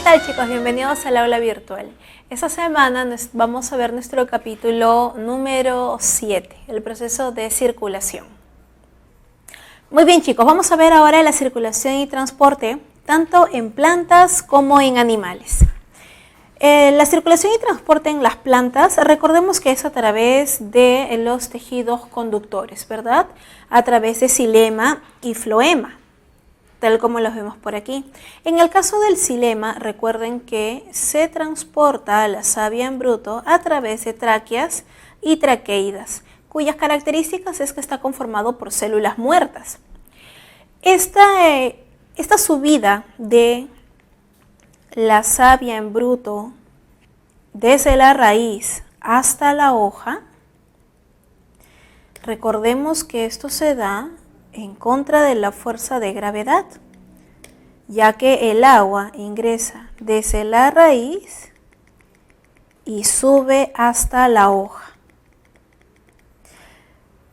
tal, chicos? Bienvenidos al aula virtual. Esta semana vamos a ver nuestro capítulo número 7, el proceso de circulación. Muy bien, chicos, vamos a ver ahora la circulación y transporte tanto en plantas como en animales. La circulación y transporte en las plantas, recordemos que es a través de los tejidos conductores, ¿verdad? A través de xilema y floema, tal como los vemos por aquí. En el caso del xilema, recuerden que se transporta la savia en bruto a través de tráqueas y traqueidas, cuyas características es que está conformado por células muertas. Esta subida de la savia en bruto desde la raíz hasta la hoja, recordemos que esto se da en contra de la fuerza de gravedad, ya que el agua ingresa desde la raíz y sube hasta la hoja.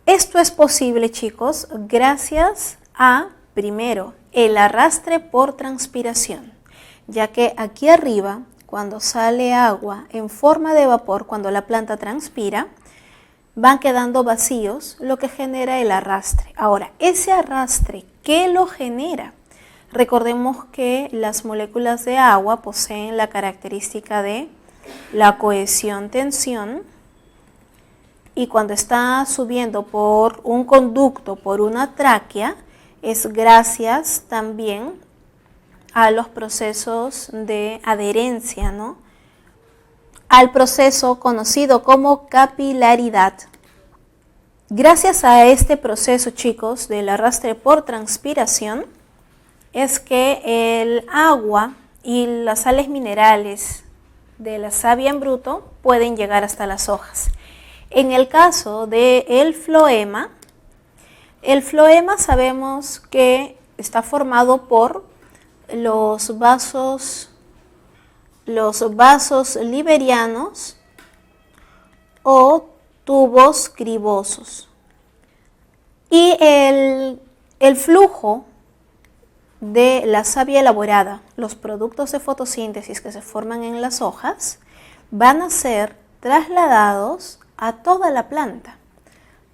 Esto es posible, chicos, gracias a, primero, el arrastre por transpiración, ya que aquí arriba, cuando sale agua en forma de vapor, cuando la planta transpira, van quedando vacíos, lo que genera el arrastre. Ahora, ese arrastre, ¿qué lo genera? Recordemos que las moléculas de agua poseen la característica de la cohesión-tensión, y cuando está subiendo por un conducto, por una tráquea, es gracias también a los procesos de adherencia, ¿no? Al proceso conocido como capilaridad. Gracias a este proceso, chicos, del arrastre por transpiración, es que el agua y las sales minerales de la savia en bruto pueden llegar hasta las hojas. En el caso del floema, el floema sabemos que está formado por los vasos liberianos o tubos cribosos. Y el flujo de la savia elaborada, los productos de fotosíntesis que se forman en las hojas, van a ser trasladados a toda la planta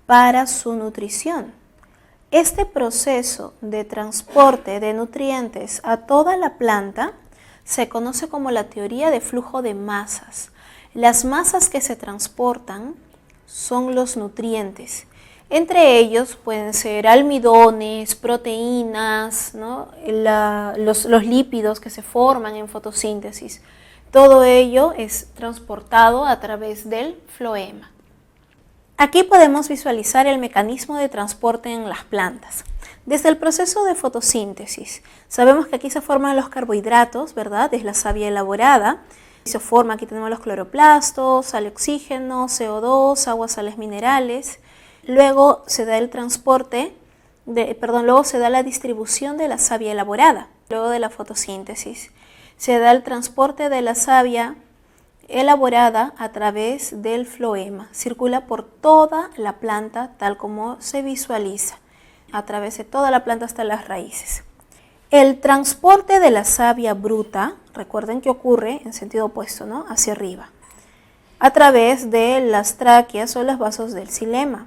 para su nutrición. Este proceso de transporte de nutrientes a toda la planta se conoce como la teoría de flujo de masas. Las masas que se transportan son los nutrientes. Entre ellos pueden ser almidones, proteínas, ¿no? los lípidos que se forman en fotosíntesis. Todo ello es transportado a través del floema. Aquí podemos visualizar el mecanismo de transporte en las plantas. Desde el proceso de fotosíntesis, sabemos que aquí se forman los carbohidratos, ¿verdad? Es la savia elaborada. Se forma, aquí tenemos los cloroplastos, sale oxígeno, CO2, agua, sales minerales. Luego se da el transporte, luego se da la distribución de la savia elaborada, luego de la fotosíntesis. Se da el transporte de la savia elaborada a través del floema. Circula por toda la planta tal como se visualiza, a través de toda la planta hasta las raíces. El transporte de la savia bruta, recuerden que ocurre en sentido opuesto, ¿no? Hacia arriba, a través de las tráqueas o los vasos del xilema.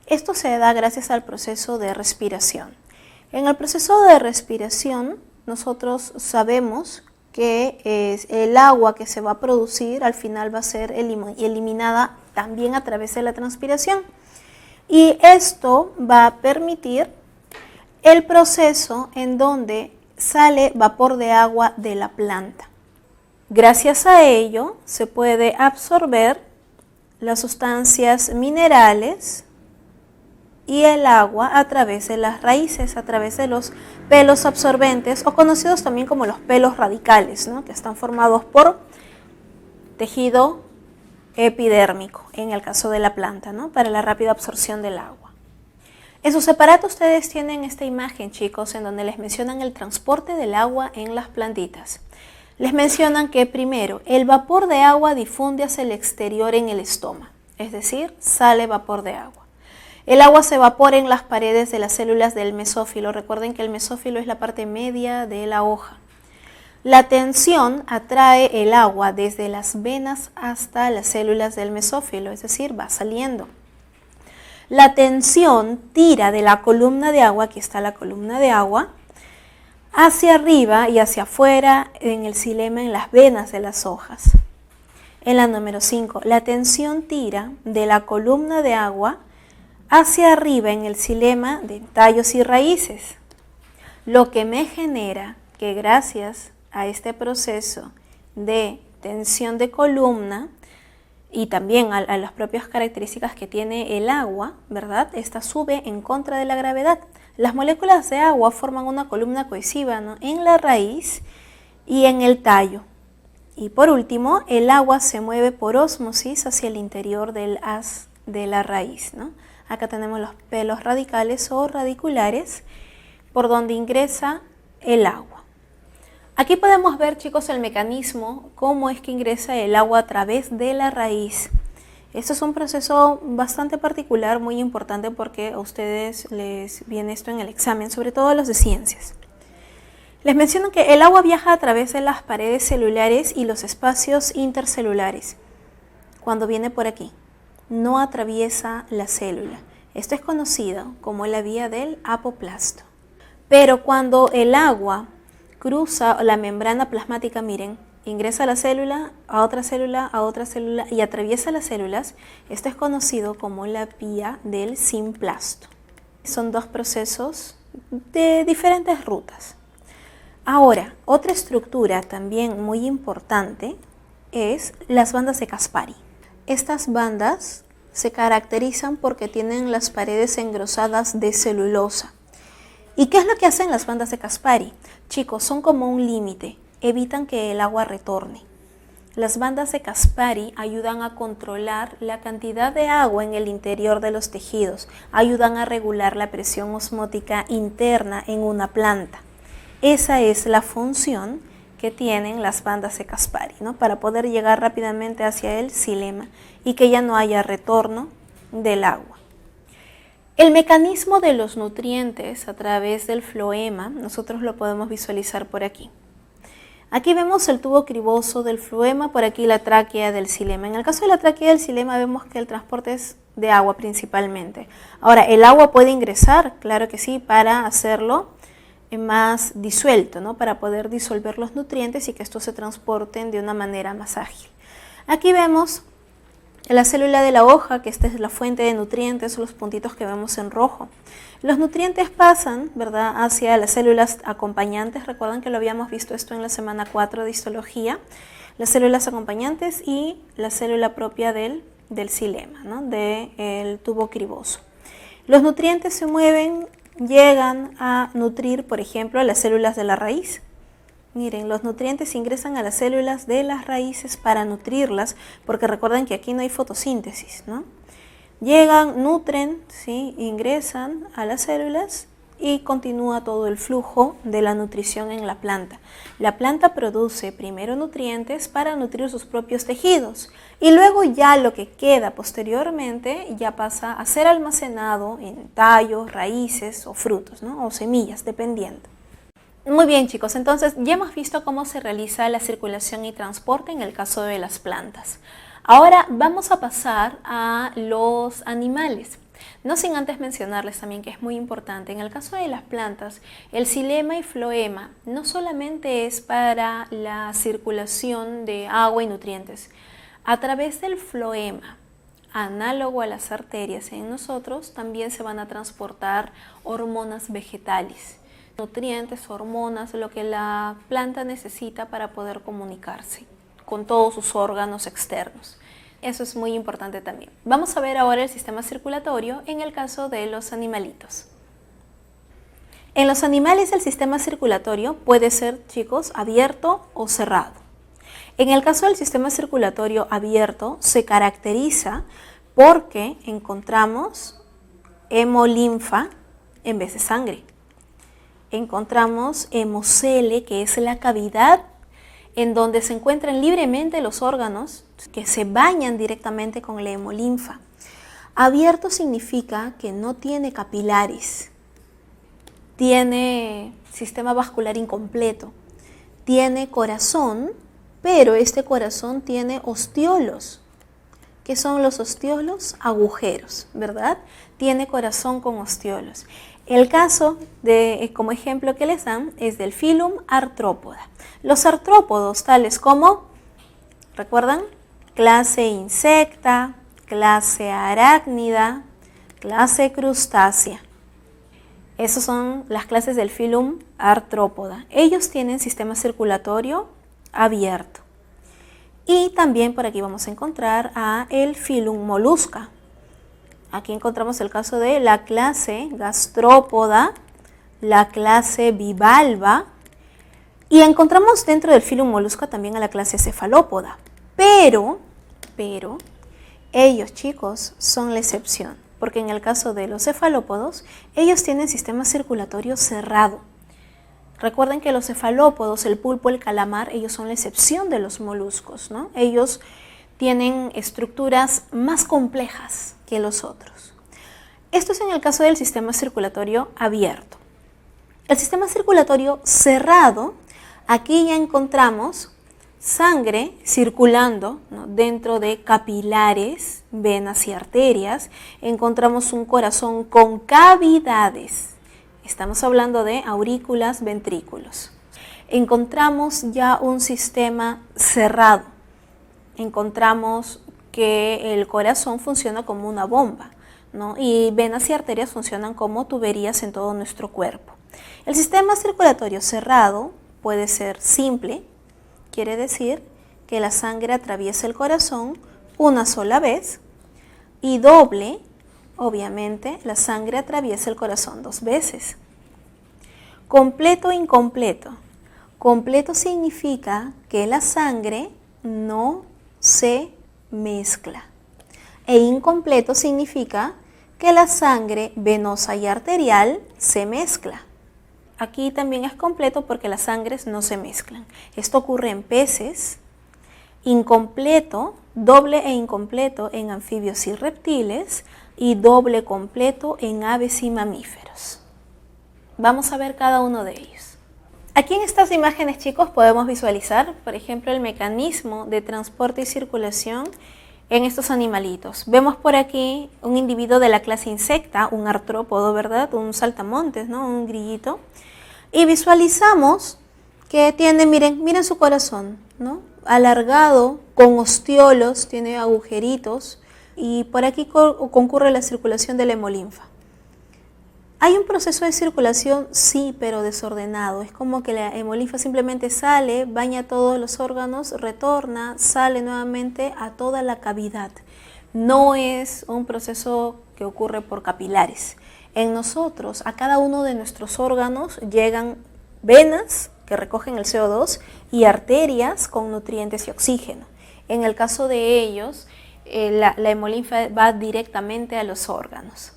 Esto se da gracias al proceso de respiración. En el proceso de respiración, nosotros sabemos que el agua que se va a producir al final va a ser eliminada también a través de la transpiración. Y esto va a permitir el proceso en donde sale vapor de agua de la planta. Gracias a ello se puede absorber las sustancias minerales y el agua a través de las raíces, a través de los pelos absorbentes o conocidos también como los pelos radicales, ¿no? Que están formados por tejido epidérmico en el caso de la planta, ¿no? Para la rápida absorción del agua. En sus aparatos ustedes tienen esta imagen, chicos, en donde les mencionan el transporte del agua en las plantitas. Les mencionan que primero el vapor de agua difunde hacia el exterior en el estoma, es decir, sale vapor de agua. El agua se evapora en las paredes de las células del mesófilo. Recuerden que el mesófilo es la parte media de la hoja. La tensión atrae el agua desde las venas hasta las células del mesófilo, es decir, va saliendo. La tensión tira de la columna de agua, aquí está la columna de agua, hacia arriba y hacia afuera en el xilema, en las venas de las hojas. En la número 5, la tensión tira de la columna de agua hacia arriba en el xilema de tallos y raíces, lo que me genera que gracias a este proceso de tensión de columna y también a las propias características que tiene el agua, ¿verdad? Esta sube en contra de la gravedad. Las moléculas de agua forman una columna cohesiva, ¿no?, en la raíz y en el tallo. Y por último, el agua se mueve por ósmosis hacia el interior del haz de la raíz, ¿no? Acá tenemos los pelos radicales o radiculares por donde ingresa el agua. Aquí podemos ver, chicos, el mecanismo, cómo es que ingresa el agua a través de la raíz. Esto es un proceso bastante particular, muy importante porque a ustedes les viene esto en el examen, sobre todo a los de ciencias. Les menciono que el agua viaja a través de las paredes celulares y los espacios intercelulares. Cuando viene por aquí, no atraviesa la célula. Esto es conocido como la vía del apoplasto. Pero cuando el agua cruza la membrana plasmática, miren, ingresa a la célula, a otra célula, a otra célula y atraviesa las células, esto es conocido como la vía del simplasto. Son dos procesos de diferentes rutas. Ahora, otra estructura también muy importante es las bandas de Caspari. Estas bandas se caracterizan porque tienen las paredes engrosadas de celulosa. ¿Y qué es lo que hacen las bandas de Caspari? Chicos, son como un límite, evitan que el agua retorne. Las bandas de Caspari ayudan a controlar la cantidad de agua en el interior de los tejidos, ayudan a regular la presión osmótica interna en una planta. Esa es la función que tienen las bandas de Caspari, ¿no?, para poder llegar rápidamente hacia el xilema y que ya no haya retorno del agua. El mecanismo de los nutrientes a través del floema, nosotros lo podemos visualizar por aquí. Aquí vemos el tubo criboso del floema, por aquí la tráquea del xilema. En el caso de la tráquea del xilema vemos que el transporte es de agua principalmente. Ahora, ¿el agua puede ingresar? Claro que sí, para hacerlo más disuelto, ¿no?, para poder disolver los nutrientes y que estos se transporten de una manera más ágil. Aquí vemos la célula de la hoja, que esta es la fuente de nutrientes, los puntitos que vemos en rojo. Los nutrientes pasan, ¿verdad?, hacia las células acompañantes. Recuerdan que lo habíamos visto esto en la semana 4 de histología. Las células acompañantes y la célula propia del xilema, ¿no?, del tubo criboso. Los nutrientes se mueven, llegan a nutrir, por ejemplo, a las células de la raíz. Miren, los nutrientes ingresan a las células de las raíces para nutrirlas, porque recuerden que aquí no hay fotosíntesis, ¿no? Llegan, nutren, ¿sí?, ingresan a las células y continúa todo el flujo de la nutrición en la planta. La planta produce primero nutrientes para nutrir sus propios tejidos y luego ya lo que queda posteriormente ya pasa a ser almacenado en tallos, raíces o frutos, ¿no?, o semillas, dependiendo. Muy bien, chicos, entonces ya hemos visto cómo se realiza la circulación y transporte en el caso de las plantas. Ahora vamos a pasar a los animales. No sin antes mencionarles también que es muy importante, en el caso de las plantas, el xilema y floema no solamente es para la circulación de agua y nutrientes. A través del floema, análogo a las arterias en nosotros, también se van a transportar hormonas vegetales, nutrientes, hormonas, lo que la planta necesita para poder comunicarse con todos sus órganos externos. Eso es muy importante también. Vamos a ver ahora el sistema circulatorio en el caso de los animalitos. En los animales el sistema circulatorio puede ser, chicos, abierto o cerrado. En el caso del sistema circulatorio abierto se caracteriza porque encontramos hemolinfa en vez de sangre. Encontramos hemocele, que es la cavidad en donde se encuentran libremente los órganos que se bañan directamente con la hemolinfa. Abierto significa que no tiene capilares, tiene sistema vascular incompleto, tiene corazón, pero este corazón tiene ostiolos. ¿Qué son los ostiolos? Agujeros, ¿verdad? Tiene corazón con ostiolos. El caso como ejemplo que les dan es del Phylum Arthropoda. Los artrópodos tales como, ¿recuerdan? Clase Insecta, clase Arácnida, clase Crustácea. Esas son las clases del Phylum Arthropoda. Ellos tienen sistema circulatorio abierto. Y también por aquí vamos a encontrar a el Phylum Molusca. Aquí encontramos el caso de la clase Gastrópoda, la clase Bivalva, y encontramos dentro del Phylum Molusca también a la clase Cefalópoda. Pero, ellos, chicos, son la excepción, porque en el caso de los cefalópodos, ellos tienen sistema circulatorio cerrado. Recuerden que los cefalópodos, el pulpo, el calamar, ellos son la excepción de los moluscos, ¿no? Ellos tienen estructuras más complejas que los otros. Esto es en el caso del sistema circulatorio abierto. El sistema circulatorio cerrado, aquí ya encontramos sangre circulando, ¿no?, dentro de capilares, venas y arterias. Encontramos un corazón con cavidades. Estamos hablando de aurículas, ventrículos. Encontramos ya un sistema cerrado. Encontramos que el corazón funciona como una bomba, ¿no? Y venas y arterias funcionan como tuberías en todo nuestro cuerpo. El sistema circulatorio cerrado puede ser simple, quiere decir que la sangre atraviesa el corazón una sola vez, y doble, obviamente, la sangre atraviesa el corazón 2 veces. Completo e incompleto. Completo significa que la sangre no se mezcla. E incompleto significa que la sangre venosa y arterial se mezcla. Aquí también es completo porque las sangres no se mezclan. Esto ocurre en peces. Incompleto, doble e incompleto en anfibios y reptiles, y doble completo en aves y mamíferos. Vamos a ver cada uno de ellos. Aquí en estas imágenes, chicos, podemos visualizar, por ejemplo, el mecanismo de transporte y circulación en estos animalitos. Vemos por aquí un individuo de la clase Insecta, un artrópodo, ¿verdad? Un saltamontes, ¿no? Un grillito. Y visualizamos que tiene, miren su corazón, ¿no? Alargado, con ostiolos, tiene agujeritos, y por aquí concurre la circulación de la hemolinfa. ¿Hay un proceso de circulación? Sí, pero desordenado. Es como que la hemolinfa simplemente sale, baña todos los órganos, retorna, sale nuevamente a toda la cavidad. No es un proceso que ocurre por capilares. En nosotros, a cada uno de nuestros órganos llegan venas que recogen el CO2 y arterias con nutrientes y oxígeno. En el caso de ellos, la hemolinfa va directamente a los órganos.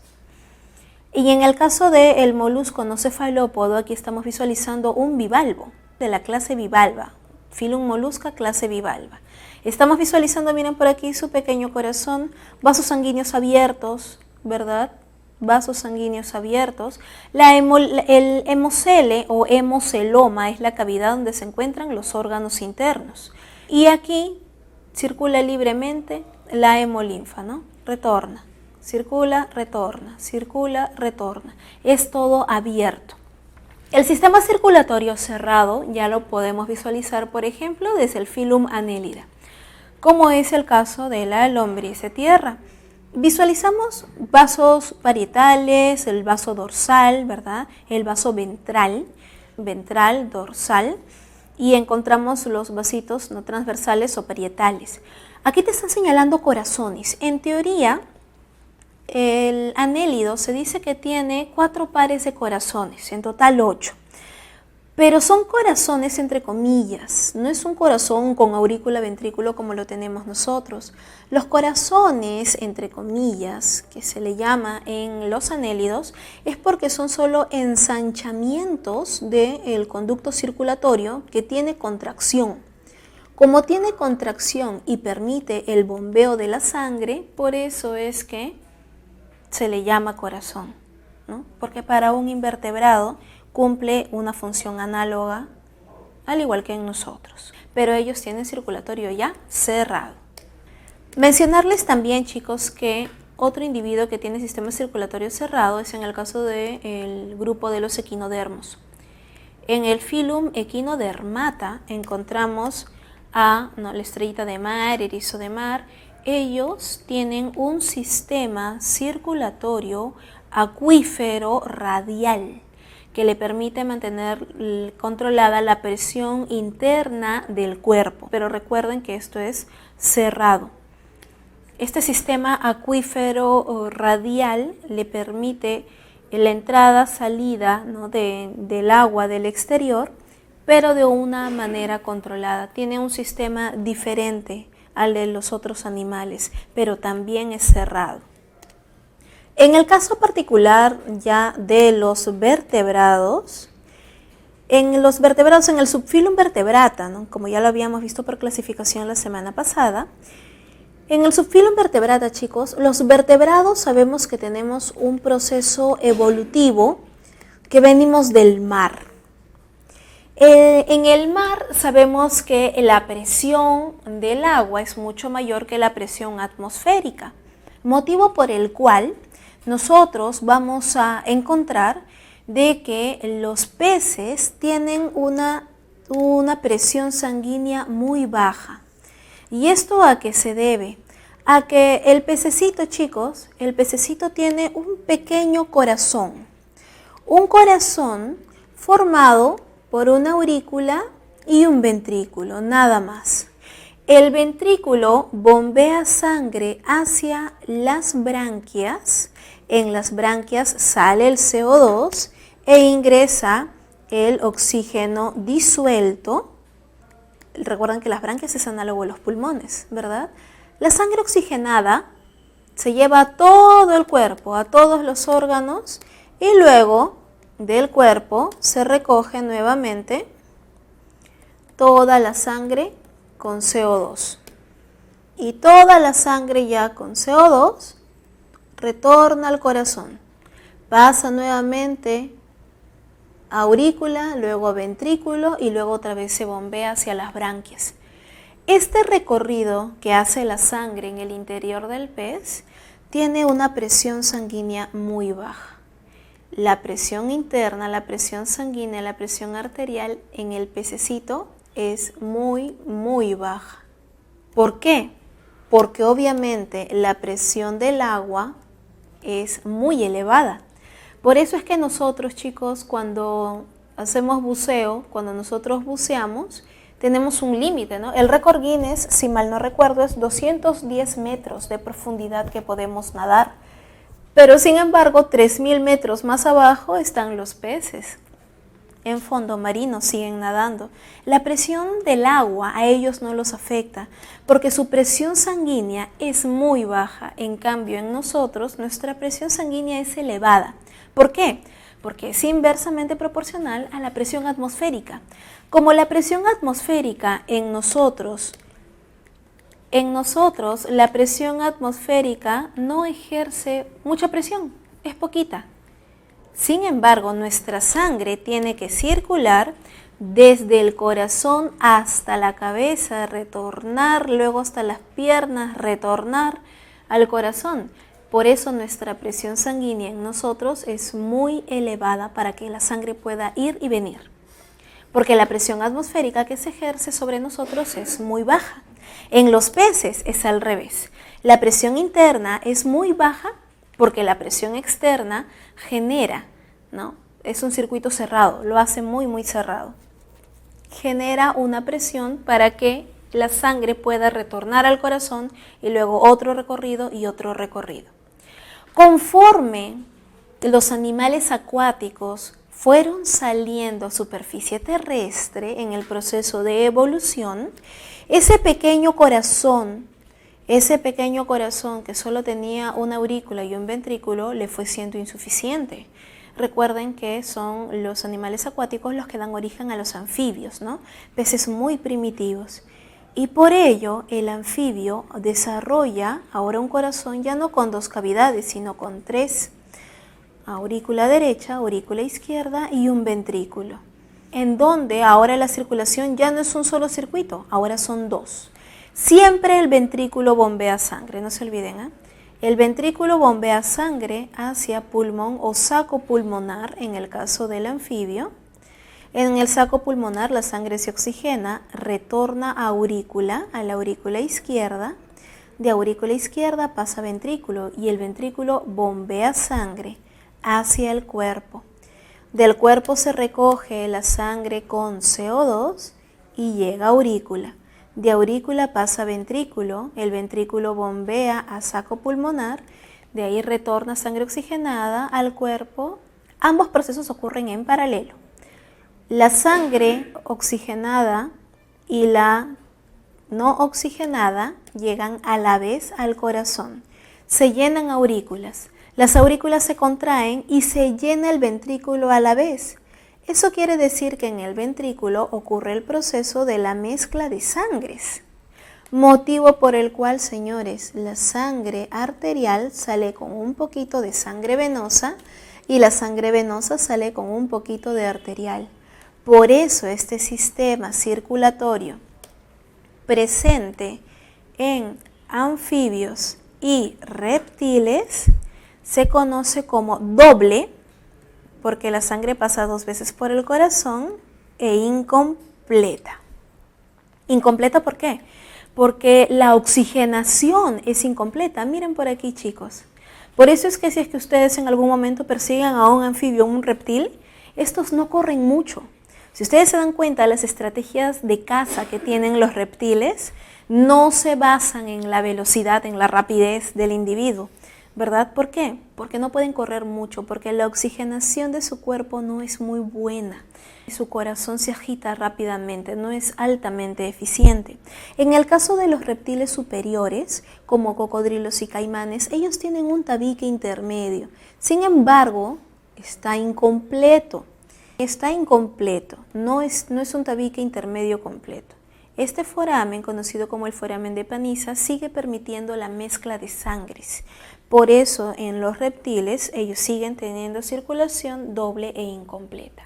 Y en el caso del molusco no cefalópodo, aquí estamos visualizando un bivalvo de la clase Bivalva, Phylum Molusca, clase Bivalva. Estamos visualizando, miren por aquí, su pequeño corazón, vasos sanguíneos abiertos, ¿verdad? Vasos sanguíneos abiertos. El hemocele o hemoceloma es la cavidad donde se encuentran los órganos internos. Y aquí circula libremente la hemolinfa, ¿no? Retorna. Circula, retorna, circula, retorna. Es todo abierto. El sistema circulatorio cerrado ya lo podemos visualizar, por ejemplo, desde el Phylum Annelida, como es el caso de la lombriz de tierra. Visualizamos vasos parietales, el vaso dorsal, ¿verdad? El vaso ventral, dorsal, y encontramos los vasitos no transversales o parietales. Aquí te están señalando corazones. En teoría, el anélido se dice que tiene 4 pares de corazones, en total 8. Pero son corazones entre comillas, no es un corazón con aurícula ventrículo como lo tenemos nosotros. Los corazones entre comillas, que se le llama en los anélidos, es porque son solo ensanchamientos del conducto circulatorio que tiene contracción. Como tiene contracción y permite el bombeo de la sangre, por eso es que se le llama corazón, ¿no? Porque para un invertebrado cumple una función análoga al igual que en nosotros, pero ellos tienen circulatorio ya cerrado. Mencionarles también, chicos, que otro individuo que tiene sistema circulatorio cerrado es en el caso del grupo de los equinodermos. En el filum Equinodermata encontramos a la estrellita de mar, erizo de mar. Ellos tienen un sistema circulatorio acuífero radial que le permite mantener controlada la presión interna del cuerpo. Pero recuerden que esto es cerrado. Este sistema acuífero radial le permite la entrada-salida, ¿no?, del agua del exterior, pero de una manera controlada. Tiene un sistema diferente al de los otros animales, pero también es cerrado. En el caso particular ya de los vertebrados, en el subfilum Vertebrata, ¿no?, como ya lo habíamos visto por clasificación la semana pasada, en el subfilum Vertebrata, chicos, los vertebrados sabemos que tenemos un proceso evolutivo que venimos del mar. En el mar sabemos que la presión del agua es mucho mayor que la presión atmosférica, motivo por el cual nosotros vamos a encontrar de que los peces tienen una presión sanguínea muy baja. ¿Y esto a qué se debe? A que el pececito, chicos, el pececito tiene un pequeño corazón. Un corazón formado por una aurícula y un ventrículo, nada más. El ventrículo bombea sangre hacia las branquias. En las branquias sale el CO2 e ingresa el oxígeno disuelto. Recuerden que las branquias es análogo a los pulmones, ¿verdad? La sangre oxigenada se lleva a todo el cuerpo, a todos los órganos, y luego del cuerpo se recoge nuevamente toda la sangre con CO2. Y toda la sangre ya con CO2 retorna al corazón. Pasa nuevamente a aurícula, luego a ventrículo y luego otra vez se bombea hacia las branquias. Este recorrido que hace la sangre en el interior del pez tiene una presión sanguínea muy baja. La presión interna, la presión sanguínea, la presión arterial en el pececito es muy, muy baja. ¿Por qué? Porque obviamente la presión del agua es muy elevada. Por eso es que nosotros, chicos, cuando hacemos buceo, cuando nosotros buceamos, tenemos un límite, ¿no? El récord Guinness, si mal no recuerdo, es 210 metros de profundidad que podemos nadar. Pero sin embargo, 3000 metros más abajo están los peces. En fondo marino siguen nadando. La presión del agua a ellos no los afecta porque su presión sanguínea es muy baja. En cambio, en nosotros, nuestra presión sanguínea es elevada. ¿Por qué? Porque es inversamente proporcional a la presión atmosférica. Como la presión atmosférica en nosotros la presión atmosférica no ejerce mucha presión, es poquita. Sin embargo, nuestra sangre tiene que circular desde el corazón hasta la cabeza, retornar, luego hasta las piernas, retornar al corazón. Por eso nuestra presión sanguínea en nosotros es muy elevada para que la sangre pueda ir y venir. Porque la presión atmosférica que se ejerce sobre nosotros es muy baja. En los peces es al revés. La presión interna es muy baja porque la presión externa genera, ¿no? Es un circuito cerrado, lo hace muy, muy cerrado. Genera una presión para que la sangre pueda retornar al corazón y luego otro recorrido y otro recorrido. Conforme los animales acuáticos fueron saliendo a superficie terrestre en el proceso de evolución, ese pequeño corazón que solo tenía una aurícula y un ventrículo le fue siendo insuficiente. Recuerden que son los animales acuáticos los que dan origen a los anfibios, ¿no? Peces muy primitivos. Y por ello el anfibio desarrolla ahora un corazón ya no con 2 cavidades, sino con 3. Aurícula derecha, aurícula izquierda y un ventrículo. en donde ahora la circulación ya no es un solo circuito, ahora son dos. Siempre el ventrículo bombea sangre, no se olviden, ¿eh? El ventrículo bombea sangre hacia pulmón o saco pulmonar en el caso del anfibio. En el saco pulmonar la sangre se oxigena, retorna a la aurícula izquierda. De aurícula izquierda pasa a ventrículo y el ventrículo bombea sangre hacia el cuerpo. Del cuerpo se recoge la sangre con CO2 y llega a aurícula. De aurícula pasa a ventrículo, el ventrículo bombea a saco pulmonar, de ahí retorna sangre oxigenada al cuerpo. Ambos procesos ocurren en paralelo. La sangre oxigenada y la no oxigenada llegan a la vez al corazón. Se llenan aurículas. Las aurículas se contraen y se llena el ventrículo a la vez. Eso quiere decir que en el ventrículo ocurre el proceso de la mezcla de sangres. Motivo por el cual, señores, la sangre arterial sale con un poquito de sangre venosa y la sangre venosa sale con un poquito de arterial. Por eso este sistema circulatorio presente en anfibios y reptiles se conoce como doble, porque la sangre pasa 2 veces por el corazón, e incompleta. ¿Incompleta por qué? Porque la oxigenación es incompleta. Miren por aquí, chicos. Por eso es que si es que ustedes en algún momento persiguen a un anfibio o un reptil, estos no corren mucho. Si ustedes se dan cuenta, las estrategias de caza que tienen los reptiles no se basan en la velocidad, en la rapidez del individuo, ¿verdad? ¿Por qué? Porque no pueden correr mucho, porque la oxigenación de su cuerpo no es muy buena. Su corazón se agita rápidamente, no es altamente eficiente. En el caso de los reptiles superiores, como cocodrilos y caimanes, ellos tienen un tabique intermedio. Sin embargo, está incompleto. Está incompleto, no es un tabique intermedio completo. Este foramen, conocido como el foramen de Panizza, sigue permitiendo la mezcla de sangres. Por eso en los reptiles ellos siguen teniendo circulación doble e incompleta.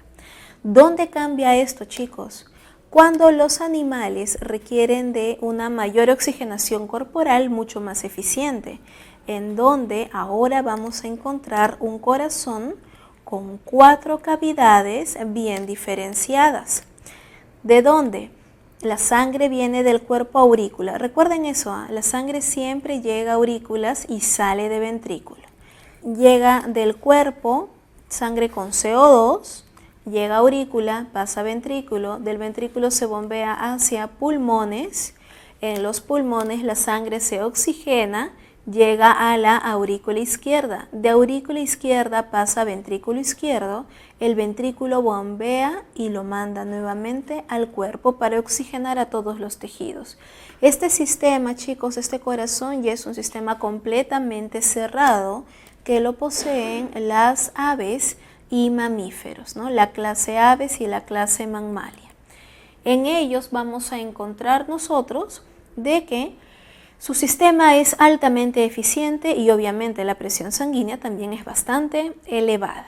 ¿Dónde cambia esto, chicos? Cuando los animales requieren de una mayor oxigenación corporal mucho más eficiente, en donde ahora vamos a encontrar un corazón con 4 cavidades bien diferenciadas. ¿De dónde? La sangre viene del cuerpo a aurícula. Recuerden eso, la sangre siempre llega a aurículas y sale de ventrículo. Llega del cuerpo, sangre con CO2, llega a aurícula, pasa a ventrículo, del ventrículo se bombea hacia pulmones. En los pulmones la sangre se oxigena, llega a la aurícula izquierda. De aurícula izquierda pasa a ventrículo izquierdo, el ventrículo bombea y lo manda nuevamente al cuerpo para oxigenar a todos los tejidos. Este sistema, chicos, este corazón ya es un sistema completamente cerrado que lo poseen las aves y mamíferos, ¿no? La clase aves y la clase Mammalia. En ellos vamos a encontrar nosotros de que su sistema es altamente eficiente y obviamente la presión sanguínea también es bastante elevada.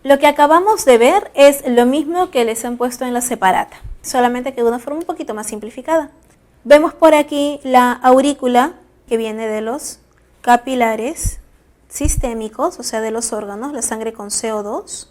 Lo que acabamos de ver es lo mismo que les han puesto en la separata, solamente que de una forma un poquito más simplificada. Vemos por aquí la aurícula que viene de los capilares sistémicos, o sea de los órganos, la sangre con CO2.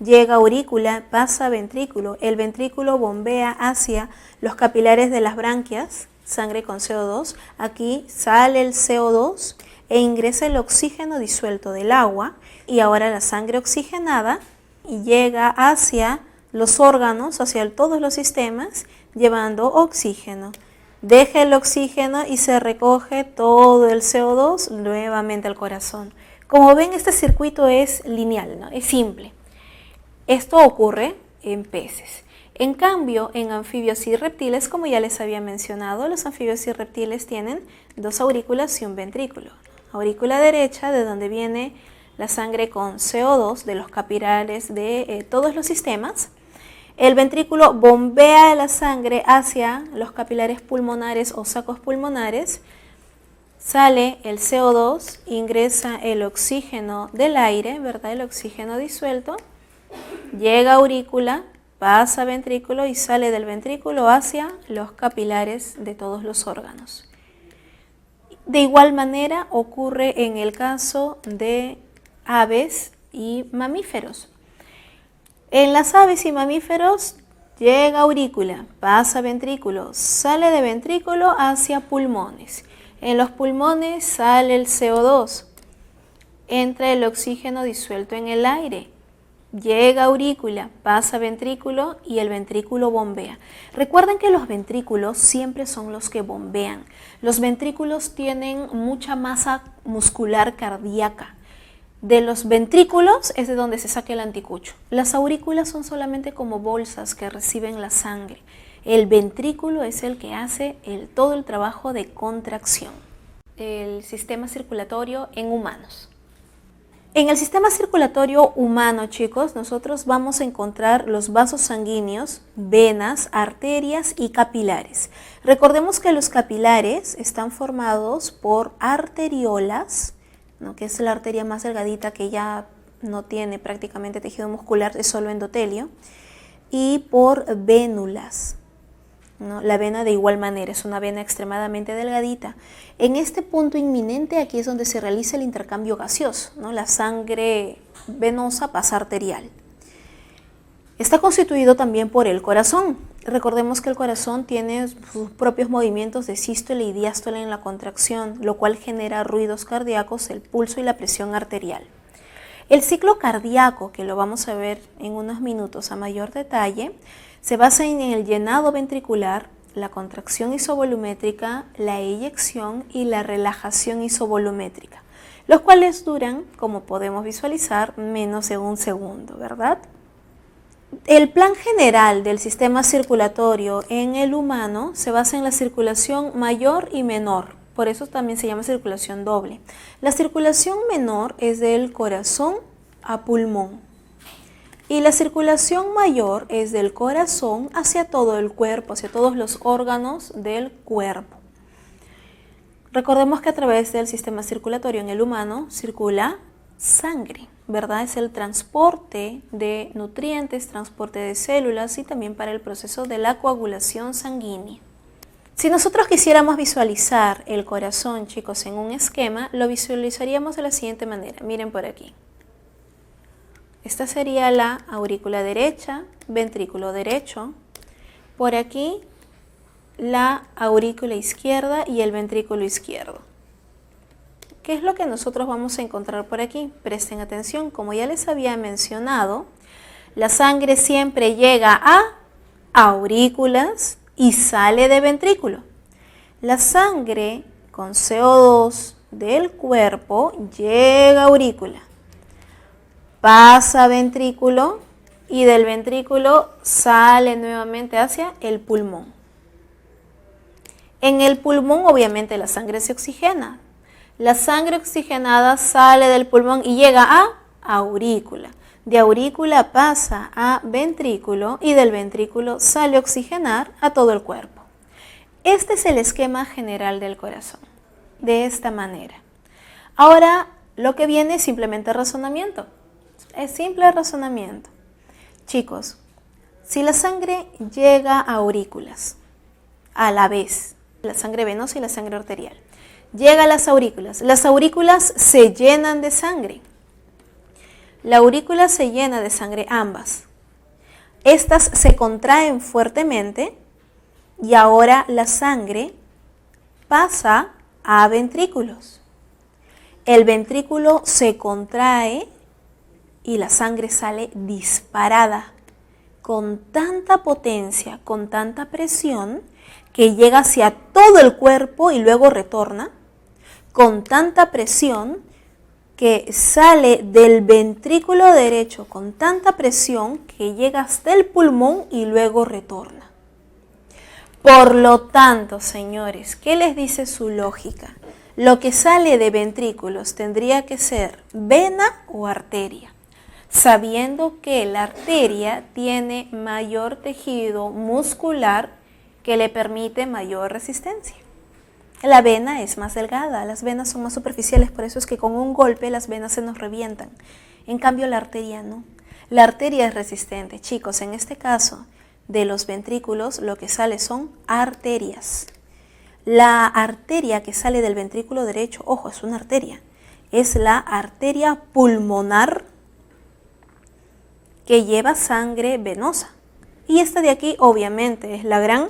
Llega a aurícula, pasa a ventrículo, el ventrículo bombea hacia los capilares de las branquias, sangre con CO2, aquí sale el CO2 e ingresa el oxígeno disuelto del agua y ahora la sangre oxigenada y llega hacia los órganos, hacia todos los sistemas, llevando oxígeno. Deja el oxígeno y se recoge todo el CO2 nuevamente al corazón. Como ven, este circuito es lineal, ¿no? Es simple. Esto ocurre en peces. En cambio, en anfibios y reptiles, como ya les había mencionado, los anfibios y reptiles tienen 2 aurículas y un ventrículo. Aurícula derecha, de donde viene la sangre con CO2 de los capilares de todos los sistemas. El ventrículo bombea la sangre hacia los capilares pulmonares o sacos pulmonares. Sale el CO2, ingresa el oxígeno del aire, ¿verdad? El oxígeno disuelto. Llega a aurícula, pasa a ventrículo y sale del ventrículo hacia los capilares de todos los órganos. De igual manera ocurre en el caso de aves y mamíferos. En las aves y mamíferos llega aurícula, pasa a ventrículo, sale de ventrículo hacia pulmones. En los pulmones sale el CO2, entra el oxígeno disuelto en el aire. Llega aurícula, pasa ventrículo y el ventrículo bombea. Recuerden que los ventrículos siempre son los que bombean. Los ventrículos tienen mucha masa muscular cardíaca. De los ventrículos es de donde se saca el anticucho. Las aurículas son solamente como bolsas que reciben la sangre. El ventrículo es el que hace todo el trabajo de contracción. El sistema circulatorio en humanos. En el sistema circulatorio humano, chicos, nosotros vamos a encontrar los vasos sanguíneos, venas, arterias y capilares. Recordemos que los capilares están formados por arteriolas, ¿no?, que es la arteria más delgadita que ya no tiene prácticamente tejido muscular, es solo endotelio, y por vénulas, ¿no? La vena de igual manera, es una vena extremadamente delgadita. En este punto inminente aquí es donde se realiza el intercambio gaseoso, ¿no? La sangre venosa pasa arterial. Está constituido también por el corazón. Recordemos que el corazón tiene sus propios movimientos de sístole y diástole en la contracción, lo cual genera ruidos cardíacos, el pulso y la presión arterial. El ciclo cardíaco, que lo vamos a ver en unos minutos a mayor detalle, se basa en el llenado ventricular, la contracción isovolumétrica, la eyección y la relajación isovolumétrica, los cuales duran, como podemos visualizar, menos de un segundo, ¿verdad? El plan general del sistema circulatorio en el humano se basa en la circulación mayor y menor, por eso también se llama circulación doble. La circulación menor es del corazón a pulmón. Y la circulación mayor es del corazón hacia todo el cuerpo, hacia todos los órganos del cuerpo. Recordemos que a través del sistema circulatorio en el humano circula sangre, ¿verdad? Es el transporte de nutrientes, transporte de células y también para el proceso de la coagulación sanguínea. Si nosotros quisiéramos visualizar el corazón, chicos, en un esquema, lo visualizaríamos de la siguiente manera. Miren por aquí. Esta sería la aurícula derecha, ventrículo derecho. Por aquí la aurícula izquierda y el ventrículo izquierdo. ¿Qué es lo que nosotros vamos a encontrar por aquí? Presten atención, como ya les había mencionado, la sangre siempre llega a aurículas y sale de ventrículo. La sangre con CO2 del cuerpo llega a aurícula, pasa a ventrículo y del ventrículo sale nuevamente hacia el pulmón. En el pulmón obviamente la sangre se oxigena. La sangre oxigenada sale del pulmón y llega a aurícula. De aurícula pasa a ventrículo y del ventrículo sale a oxigenar a todo el cuerpo. Este es el esquema general del corazón, de esta manera. Ahora lo que viene es simplemente razonamiento. Es simple razonamiento. Chicos, si la sangre llega a aurículas a la vez, la sangre venosa y la sangre arterial, llega a las aurículas se llenan de sangre. La aurícula se llena de sangre ambas. Estas se contraen fuertemente y ahora la sangre pasa a ventrículos. El ventrículo se contrae y la sangre sale disparada, con tanta potencia, con tanta presión, que llega hacia todo el cuerpo y luego retorna, con tanta presión que sale del ventrículo derecho, con tanta presión que llega hasta el pulmón y luego retorna. Por lo tanto, señores, ¿qué les dice su lógica? Lo que sale de ventrículos tendría que ser vena o arteria, sabiendo que la arteria tiene mayor tejido muscular que le permite mayor resistencia. La vena es más delgada, las venas son más superficiales, por eso es que con un golpe las venas se nos revientan. En cambio la arteria no. La arteria es resistente. Chicos, en este caso de los ventrículos lo que sale son arterias. La arteria que sale del ventrículo derecho, ojo, es una arteria, es la arteria pulmonar que lleva sangre venosa. Y esta de aquí obviamente es la gran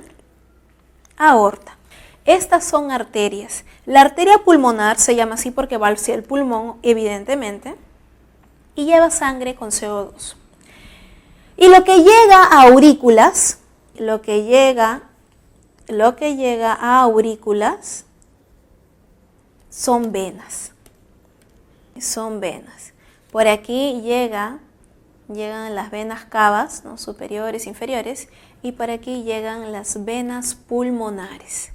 aorta. Estas son arterias. La arteria pulmonar se llama así porque va hacia el pulmón, evidentemente, y lleva sangre con CO2. Y lo que llega a aurículas, lo que llega a aurículas son venas. Son venas. Por aquí llegan las venas cavas, ¿no? Superiores, inferiores, y por aquí llegan las venas pulmonares.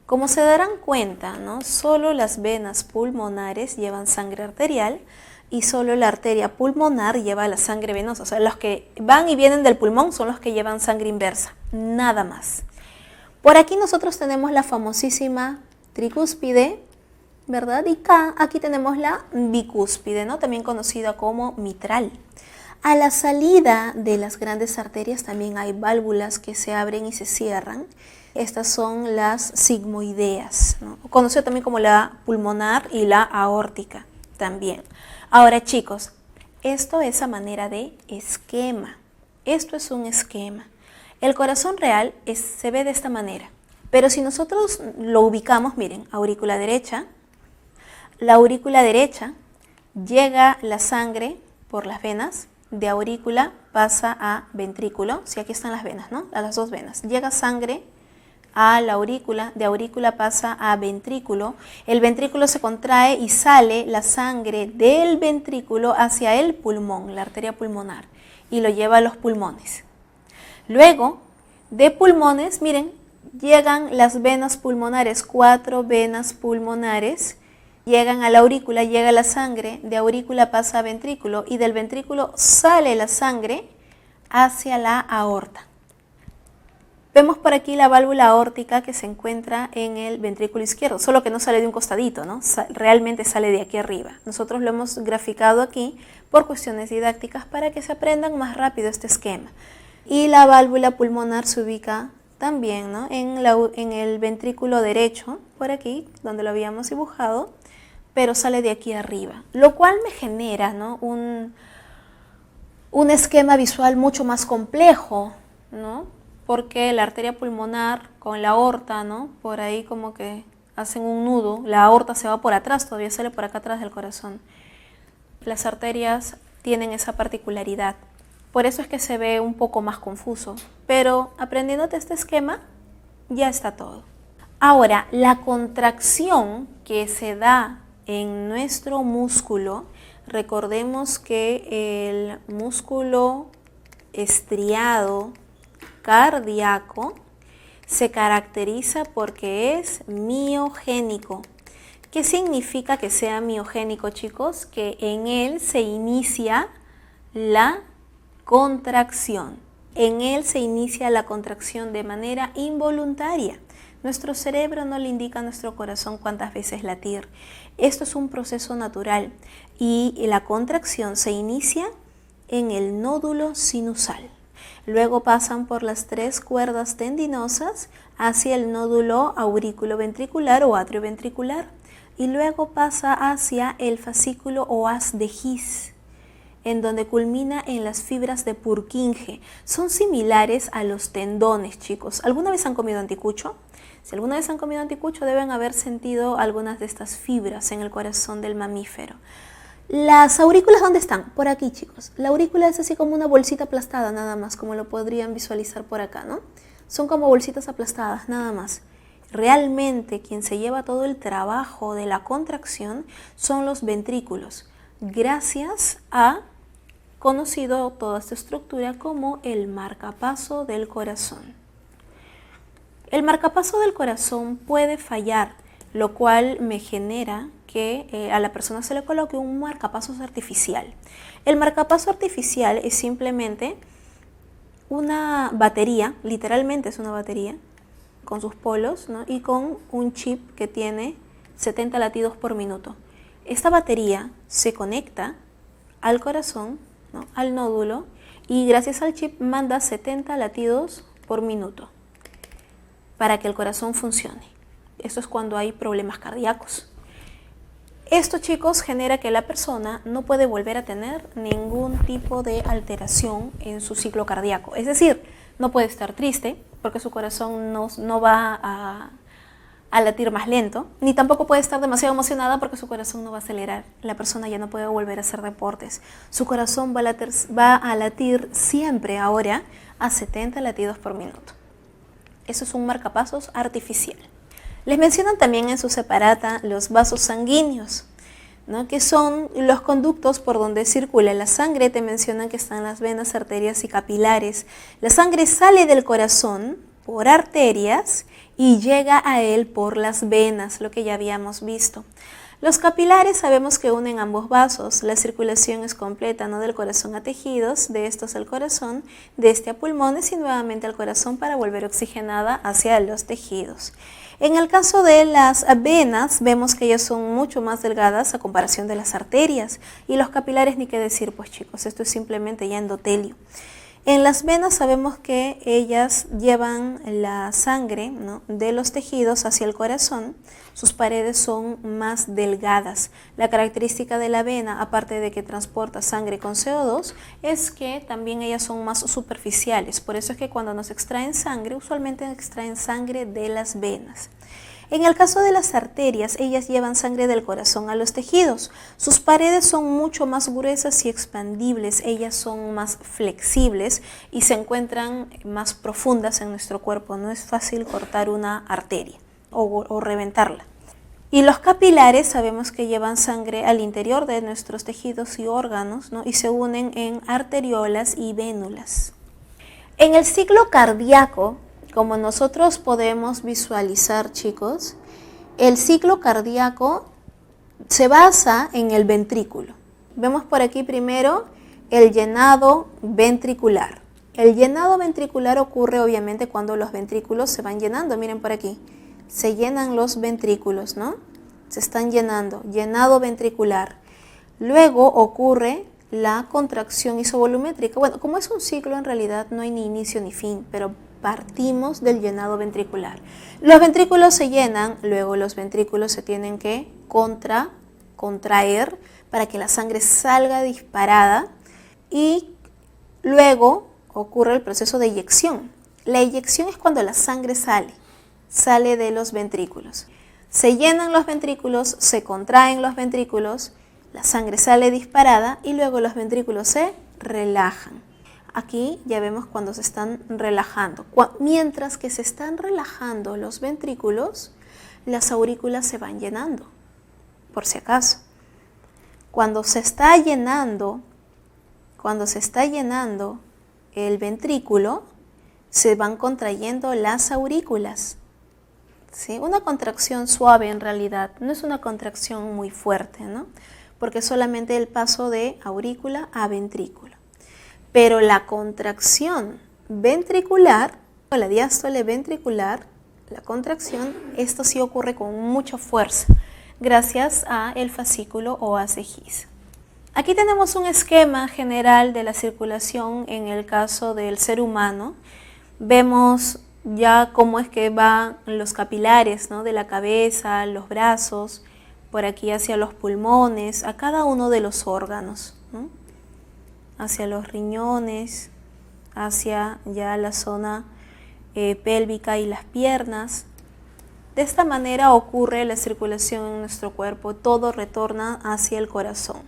Como se darán cuenta, ¿no? Solo las venas pulmonares llevan sangre arterial y solo la arteria pulmonar lleva la sangre venosa. O sea, los que van y vienen del pulmón son los que llevan sangre inversa, nada más. Por aquí nosotros tenemos la famosísima tricúspide, ¿verdad? Y aquí tenemos la bicúspide, ¿no? También conocida como mitral. A la salida de las grandes arterias también hay válvulas que se abren y se cierran. Estas son las sigmoideas, ¿no? Conocido también como la pulmonar y la aórtica también. Ahora, chicos, esto es a manera de esquema. Esto es un esquema. El corazón real se ve de esta manera. Pero si nosotros lo ubicamos, miren, aurícula derecha. La aurícula derecha llega la sangre por las venas. De aurícula pasa a ventrículo. Sí, aquí están las venas, ¿no? A las dos venas. Llega sangre a la aurícula, de aurícula pasa a ventrículo, el ventrículo se contrae y sale la sangre del ventrículo hacia el pulmón, la arteria pulmonar, y lo lleva a los pulmones. Luego, de pulmones, miren, llegan las venas pulmonares, 4 venas pulmonares, llegan a la aurícula, llega la sangre, de aurícula pasa a ventrículo y del ventrículo sale la sangre hacia la aorta. Vemos por aquí la válvula aórtica que se encuentra en el ventrículo izquierdo, solo que no sale de un costadito, ¿no? Realmente sale de aquí arriba. Nosotros lo hemos graficado aquí por cuestiones didácticas para que se aprendan más rápido este esquema. Y la válvula pulmonar se ubica también, ¿no? en el ventrículo derecho, por aquí, donde lo habíamos dibujado, pero sale de aquí arriba, lo cual me genera, ¿no? un esquema visual mucho más complejo, ¿no? Porque la arteria pulmonar con la aorta, ¿no? Por ahí como que hacen un nudo, la aorta se va por atrás, todavía sale por acá atrás del corazón. Las arterias tienen esa particularidad, por eso es que se ve un poco más confuso, pero aprendiéndote este esquema ya está todo. Ahora, la contracción que se da en nuestro músculo, recordemos que el músculo estriado cardíaco se caracteriza porque es miogénico. ¿Qué significa que sea miogénico, chicos? Que en él se inicia la contracción. En él se inicia la contracción de manera involuntaria. Nuestro cerebro no le indica a nuestro corazón cuántas veces latir. Esto es un proceso natural y la contracción se inicia en el nódulo sinusal. Luego pasan por las 3 cuerdas tendinosas hacia el nódulo aurículo-ventricular o atrioventricular y luego pasa hacia el fascículo o haz de His, en donde culmina en las fibras de Purkinje. Son similares a los tendones, chicos. ¿Alguna vez han comido anticucho? Si alguna vez han comido anticucho, deben haber sentido algunas de estas fibras en el corazón del mamífero. ¿Las aurículas dónde están? Por aquí, chicos. La aurícula es así como una bolsita aplastada, nada más, como lo podrían visualizar por acá, ¿no? Son como bolsitas aplastadas, nada más. Realmente quien se lleva todo el trabajo de la contracción son los ventrículos, gracias a conocido toda esta estructura como el marcapaso del corazón. El marcapaso del corazón puede fallar, lo cual me genera que a la persona se le coloque un marcapasos artificial. El marcapaso artificial es simplemente una batería, literalmente es una batería, con sus polos, ¿no? Y con un chip que tiene 70 latidos por minuto. Esta batería se conecta al corazón ¿no?, al nódulo, y gracias al chip manda 70 latidos por minuto para que el corazón funcione. Esto es cuando hay problemas cardíacos. Esto, chicos, genera que la persona no puede volver a tener ningún tipo de alteración en su ciclo cardíaco. Es decir, no puede estar triste porque su corazón no va a latir más lento, ni tampoco puede estar demasiado emocionada porque su corazón no va a acelerar. La persona ya no puede volver a hacer deportes. Su corazón va a latir siempre ahora a 70 latidos por minuto. Eso es un marcapasos artificial. Les mencionan también en su separata los vasos sanguíneos, ¿no?, que son los conductos por donde circula la sangre. Te mencionan que están las venas, arterias y capilares. La sangre sale del corazón por arterias y llega a él por las venas, lo que ya habíamos visto. Los capilares sabemos que unen ambos vasos. La circulación es completa, ¿no?, del corazón a tejidos, de estos al corazón, de este a pulmones y nuevamente al corazón para volver oxigenada hacia los tejidos. En el caso de las venas, vemos que ellas son mucho más delgadas a comparación de las arterias, y los capilares ni qué decir, pues chicos, esto es simplemente ya endotelio. En las venas sabemos que ellas llevan la sangre, ¿no?, de los tejidos hacia el corazón. Sus paredes son más delgadas. La característica de la vena, aparte de que transporta sangre con CO2, es que también ellas son más superficiales. Por eso es que cuando nos extraen sangre, usualmente extraen sangre de las venas. En el caso de las arterias, ellas llevan sangre del corazón a los tejidos. Sus paredes son mucho más gruesas y expandibles, ellas son más flexibles y se encuentran más profundas en nuestro cuerpo. No es fácil cortar una arteria o reventarla. Y los capilares sabemos que llevan sangre al interior de nuestros tejidos y órganos, ¿no?, y se unen en arteriolas y vénulas. En el ciclo cardíaco, como nosotros podemos visualizar, chicos, el ciclo cardíaco se basa en el ventrículo. Vemos por aquí primero el llenado ventricular. El llenado ventricular ocurre obviamente cuando los ventrículos se van llenando. Miren por aquí, se llenan los ventrículos, ¿no? Se están llenando, llenado ventricular. Luego ocurre la contracción isovolumétrica. Bueno, como es un ciclo, en realidad no hay ni inicio ni fin, pero partimos del llenado ventricular. Los ventrículos se llenan, luego los ventrículos se tienen que contraer para que la sangre salga disparada, y luego ocurre el proceso de eyección. La eyección es cuando la sangre sale de los ventrículos. Se llenan los ventrículos, se contraen los ventrículos, la sangre sale disparada y luego los ventrículos se relajan. Aquí ya vemos cuando se están relajando. Mientras que se están relajando los ventrículos, las aurículas se van llenando, por si acaso. Cuando se está llenando el ventrículo, se van contrayendo las aurículas. ¿Sí? Una contracción suave en realidad, no es una contracción muy fuerte, ¿no?, porque es solamente el paso de aurícula a ventrículo. Pero la contracción ventricular, o la diástole ventricular, la contracción, esto sí ocurre con mucha fuerza, gracias al fascículo o hace His. Aquí tenemos un esquema general de la circulación en el caso del ser humano. Vemos ya cómo es que van los capilares, ¿no?, de la cabeza, los brazos, por aquí hacia los pulmones, a cada uno de los órganos, ¿no?, hacia los riñones, hacia ya la zona pélvica y las piernas. De esta manera ocurre la circulación en nuestro cuerpo, todo retorna hacia el corazón.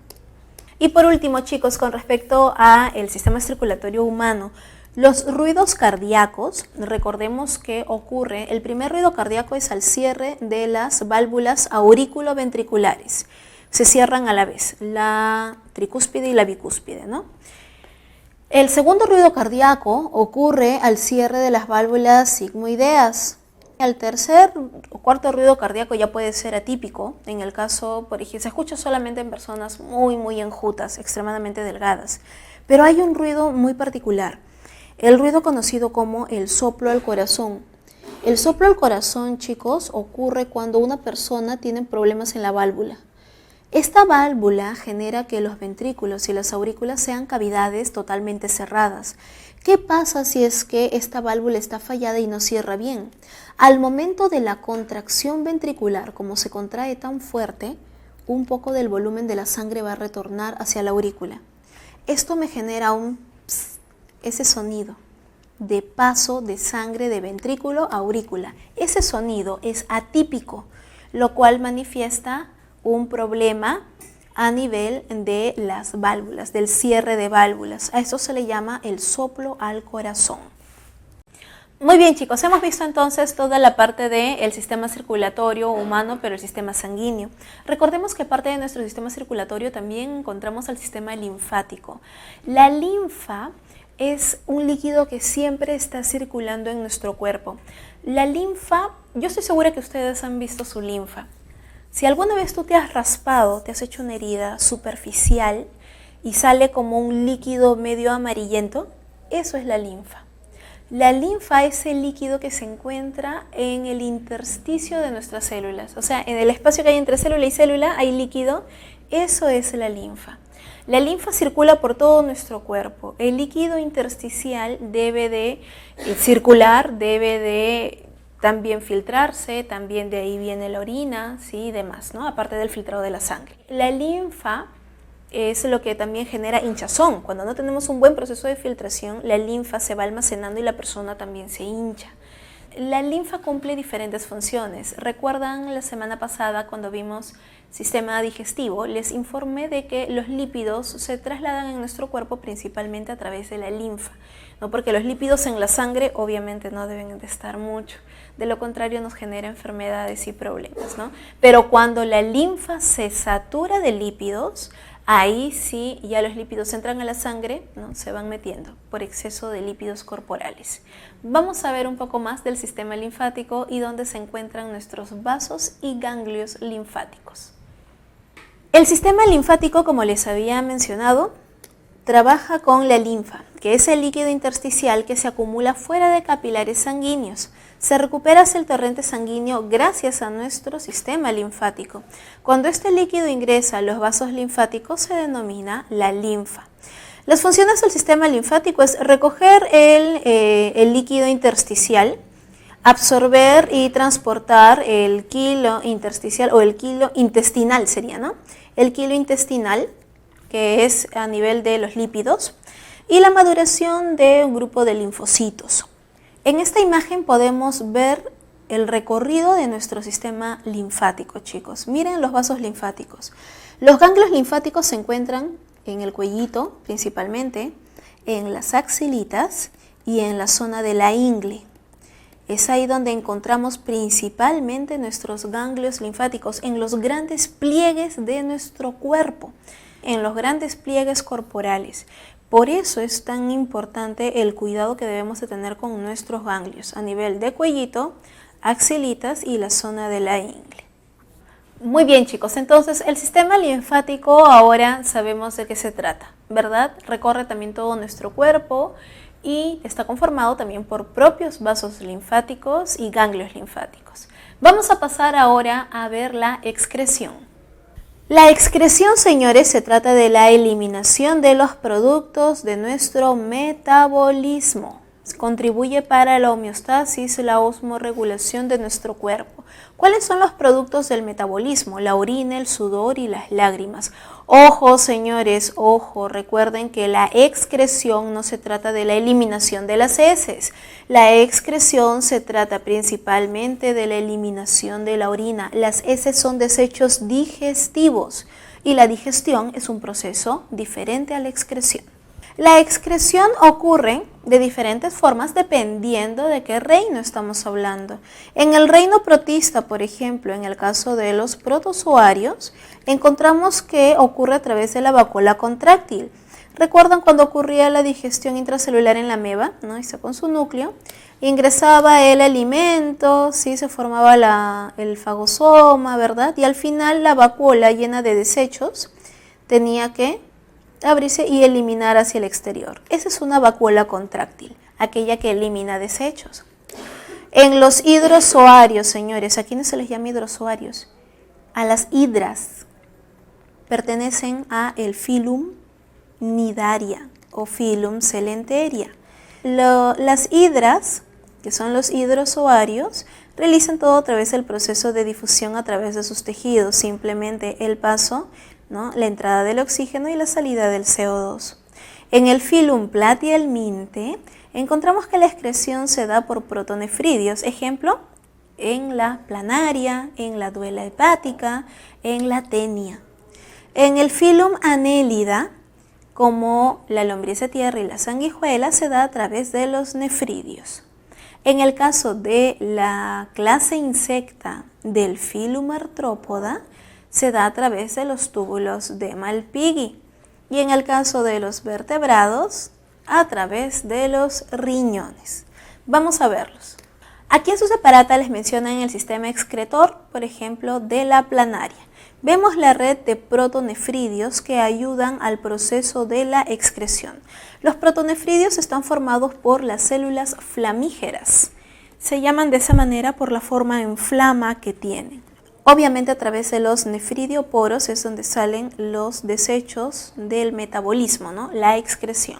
Y por último, chicos, con respecto al sistema circulatorio humano, los ruidos cardíacos, recordemos que ocurre, el primer ruido cardíaco es al cierre de las válvulas aurículo-ventriculares. Se cierran a la vez, la tricúspide y la bicúspide, ¿no? El segundo ruido cardíaco ocurre al cierre de las válvulas sigmoideas. El tercer o cuarto ruido cardíaco ya puede ser atípico, en el caso, por ejemplo, se escucha solamente en personas muy enjutas, extremadamente delgadas, pero hay un ruido muy particular. El ruido conocido como el soplo al corazón. El soplo al corazón, chicos, ocurre cuando una persona tiene problemas en la válvula. Esta válvula genera que los ventrículos y las aurículas sean cavidades totalmente cerradas. ¿Qué pasa si es que esta válvula está fallada y no cierra bien? Al momento de la contracción ventricular, como se contrae tan fuerte, un poco del volumen de la sangre va a retornar hacia la aurícula. Esto me genera un pss, ese sonido de paso de sangre de ventrículo a aurícula. Ese sonido es atípico, lo cual manifiesta un problema a nivel de las válvulas, del cierre de válvulas. A eso se le llama el soplo al corazón. Muy bien, chicos, hemos visto entonces toda la parte del sistema circulatorio humano, pero el sistema sanguíneo. Recordemos que parte de nuestro sistema circulatorio también encontramos el sistema linfático. La linfa es un líquido que siempre está circulando en nuestro cuerpo. La linfa, yo estoy segura que ustedes han visto su linfa. Si alguna vez tú te has raspado, te has hecho una herida superficial y sale como un líquido medio amarillento, eso es la linfa. La linfa es el líquido que se encuentra en el intersticio de nuestras células. O sea, en el espacio que hay entre célula y célula hay líquido, eso es la linfa. La linfa circula por todo nuestro cuerpo. El líquido intersticial debe de circular, debe de también filtrarse, también de ahí viene la orina, ¿sí? Y demás, ¿no? Aparte del filtrado de la sangre. La linfa es lo que también genera hinchazón. Cuando no tenemos un buen proceso de filtración, la linfa se va almacenando y la persona también se hincha. La linfa cumple diferentes funciones. ¿Recuerdan la semana pasada cuando vimos sistema digestivo? Les informé de que los lípidos se trasladan en nuestro cuerpo principalmente a través de la linfa, ¿no? Porque los lípidos en la sangre obviamente no deben de estar mucho. De lo contrario nos genera enfermedades y problemas, ¿no? Pero cuando la linfa se satura de lípidos, ahí sí ya los lípidos entran a la sangre, ¿no? Se van metiendo por exceso de lípidos corporales. Vamos a ver un poco más del sistema linfático y dónde se encuentran nuestros vasos y ganglios linfáticos. El sistema linfático, como les había mencionado, trabaja con la linfa, que es el líquido intersticial que se acumula fuera de capilares sanguíneos. Se recupera hacia el torrente sanguíneo gracias a nuestro sistema linfático. Cuando este líquido ingresa a los vasos linfáticos se denomina la linfa. Las funciones del sistema linfático es recoger el líquido intersticial, absorber y transportar el quilo intersticial o el quilo intestinal sería, ¿no? El quilo intestinal, que es a nivel de los lípidos, y la maduración de un grupo de linfocitos. En esta imagen podemos ver el recorrido de nuestro sistema linfático, chicos. Miren los vasos linfáticos. Los ganglios linfáticos se encuentran en el cuellito, principalmente, en las axilitas y en la zona de la ingle. Es ahí donde encontramos principalmente nuestros ganglios linfáticos, en los grandes pliegues de nuestro cuerpo, en los grandes pliegues corporales. Por eso es tan importante el cuidado que debemos de tener con nuestros ganglios a nivel de cuellito, axilitas y la zona de la ingle. Muy bien, chicos, entonces el sistema linfático ahora sabemos de qué se trata, ¿verdad? Recorre también todo nuestro cuerpo y está conformado también por propios vasos linfáticos y ganglios linfáticos. Vamos a pasar ahora a ver la excreción. La excreción, señores, se trata de la eliminación de los productos de nuestro metabolismo. Contribuye para la homeostasis, la osmorregulación de nuestro cuerpo. ¿Cuáles son los productos del metabolismo? La orina, el sudor y las lágrimas. Ojo, señores, ojo, recuerden que la excreción no se trata de la eliminación de las heces. La excreción se trata principalmente de la eliminación de la orina. Las heces son desechos digestivos y la digestión es un proceso diferente a la excreción. La excreción ocurre de diferentes formas dependiendo de qué reino estamos hablando. En el reino protista, por ejemplo, en el caso de los protozoarios, encontramos que ocurre a través de la vacuola contráctil. ¿Recuerdan cuando ocurría la digestión intracelular en la ameba? ¿No? Está con su núcleo. Ingresaba el alimento, ¿sí? Se formaba el fagosoma, ¿verdad? Y al final la vacuola llena de desechos tenía que abrirse y eliminar hacia el exterior. Esa es una vacuola contráctil, aquella que elimina desechos. En los hidrozoarios, señores, ¿a quiénes se les llama hidrozoarios? A las hidras. pertenecen a el filum Cnidaria o filum Coelenteria. Las hidras, que son los hidrozoarios, realizan todo a través del proceso de difusión a través de sus tejidos, simplemente el paso, ¿no?, la entrada del oxígeno y la salida del CO2. En el filum Platyhelminthe encontramos que la excreción se da por protonefridios, ejemplo, en la planaria, en la duela hepática, en la tenia. En el filum Annelida, como la lombriz de tierra y la sanguijuela, se da a través de los nefridios. En el caso de la clase insecta del filum Arthropoda, se da a través de los túbulos de Malpighi. Y en el caso de los vertebrados, a través de los riñones. Vamos a verlos. Aquí en su separata les mencionan el sistema excretor, por ejemplo, de la planaria. Vemos la red de protonefridios que ayudan al proceso de la excreción. Los protonefridios están formados por las células flamígeras. Se llaman de esa manera por la forma en flama que tienen. Obviamente a través de los nefridioporos es donde salen los desechos del metabolismo, ¿no?, la excreción.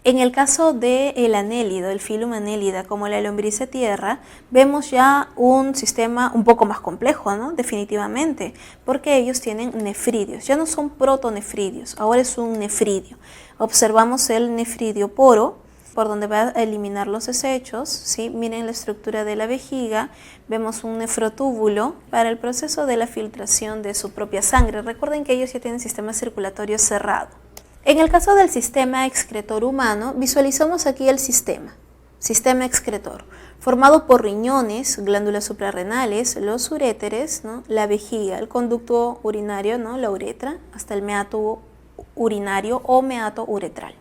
En el caso del anélido, el filum Annelida, como la lombriz de tierra, vemos ya un sistema un poco más complejo, ¿no?, definitivamente, porque ellos tienen nefridios. Ya no son protonefridios, ahora es un nefridio. Observamos el nefridioporo, por donde va a eliminar los desechos, ¿sí? Miren la estructura de la vejiga, vemos un nefrotúbulo para el proceso de la filtración de su propia sangre. Recuerden que ellos ya tienen sistema circulatorio cerrado. En el caso del sistema excretor humano, visualizamos aquí el sistema excretor, formado por riñones, glándulas suprarrenales, los uréteres, ¿no?, la vejiga, el conducto urinario, ¿no?, la uretra, hasta el meato urinario o meato uretral,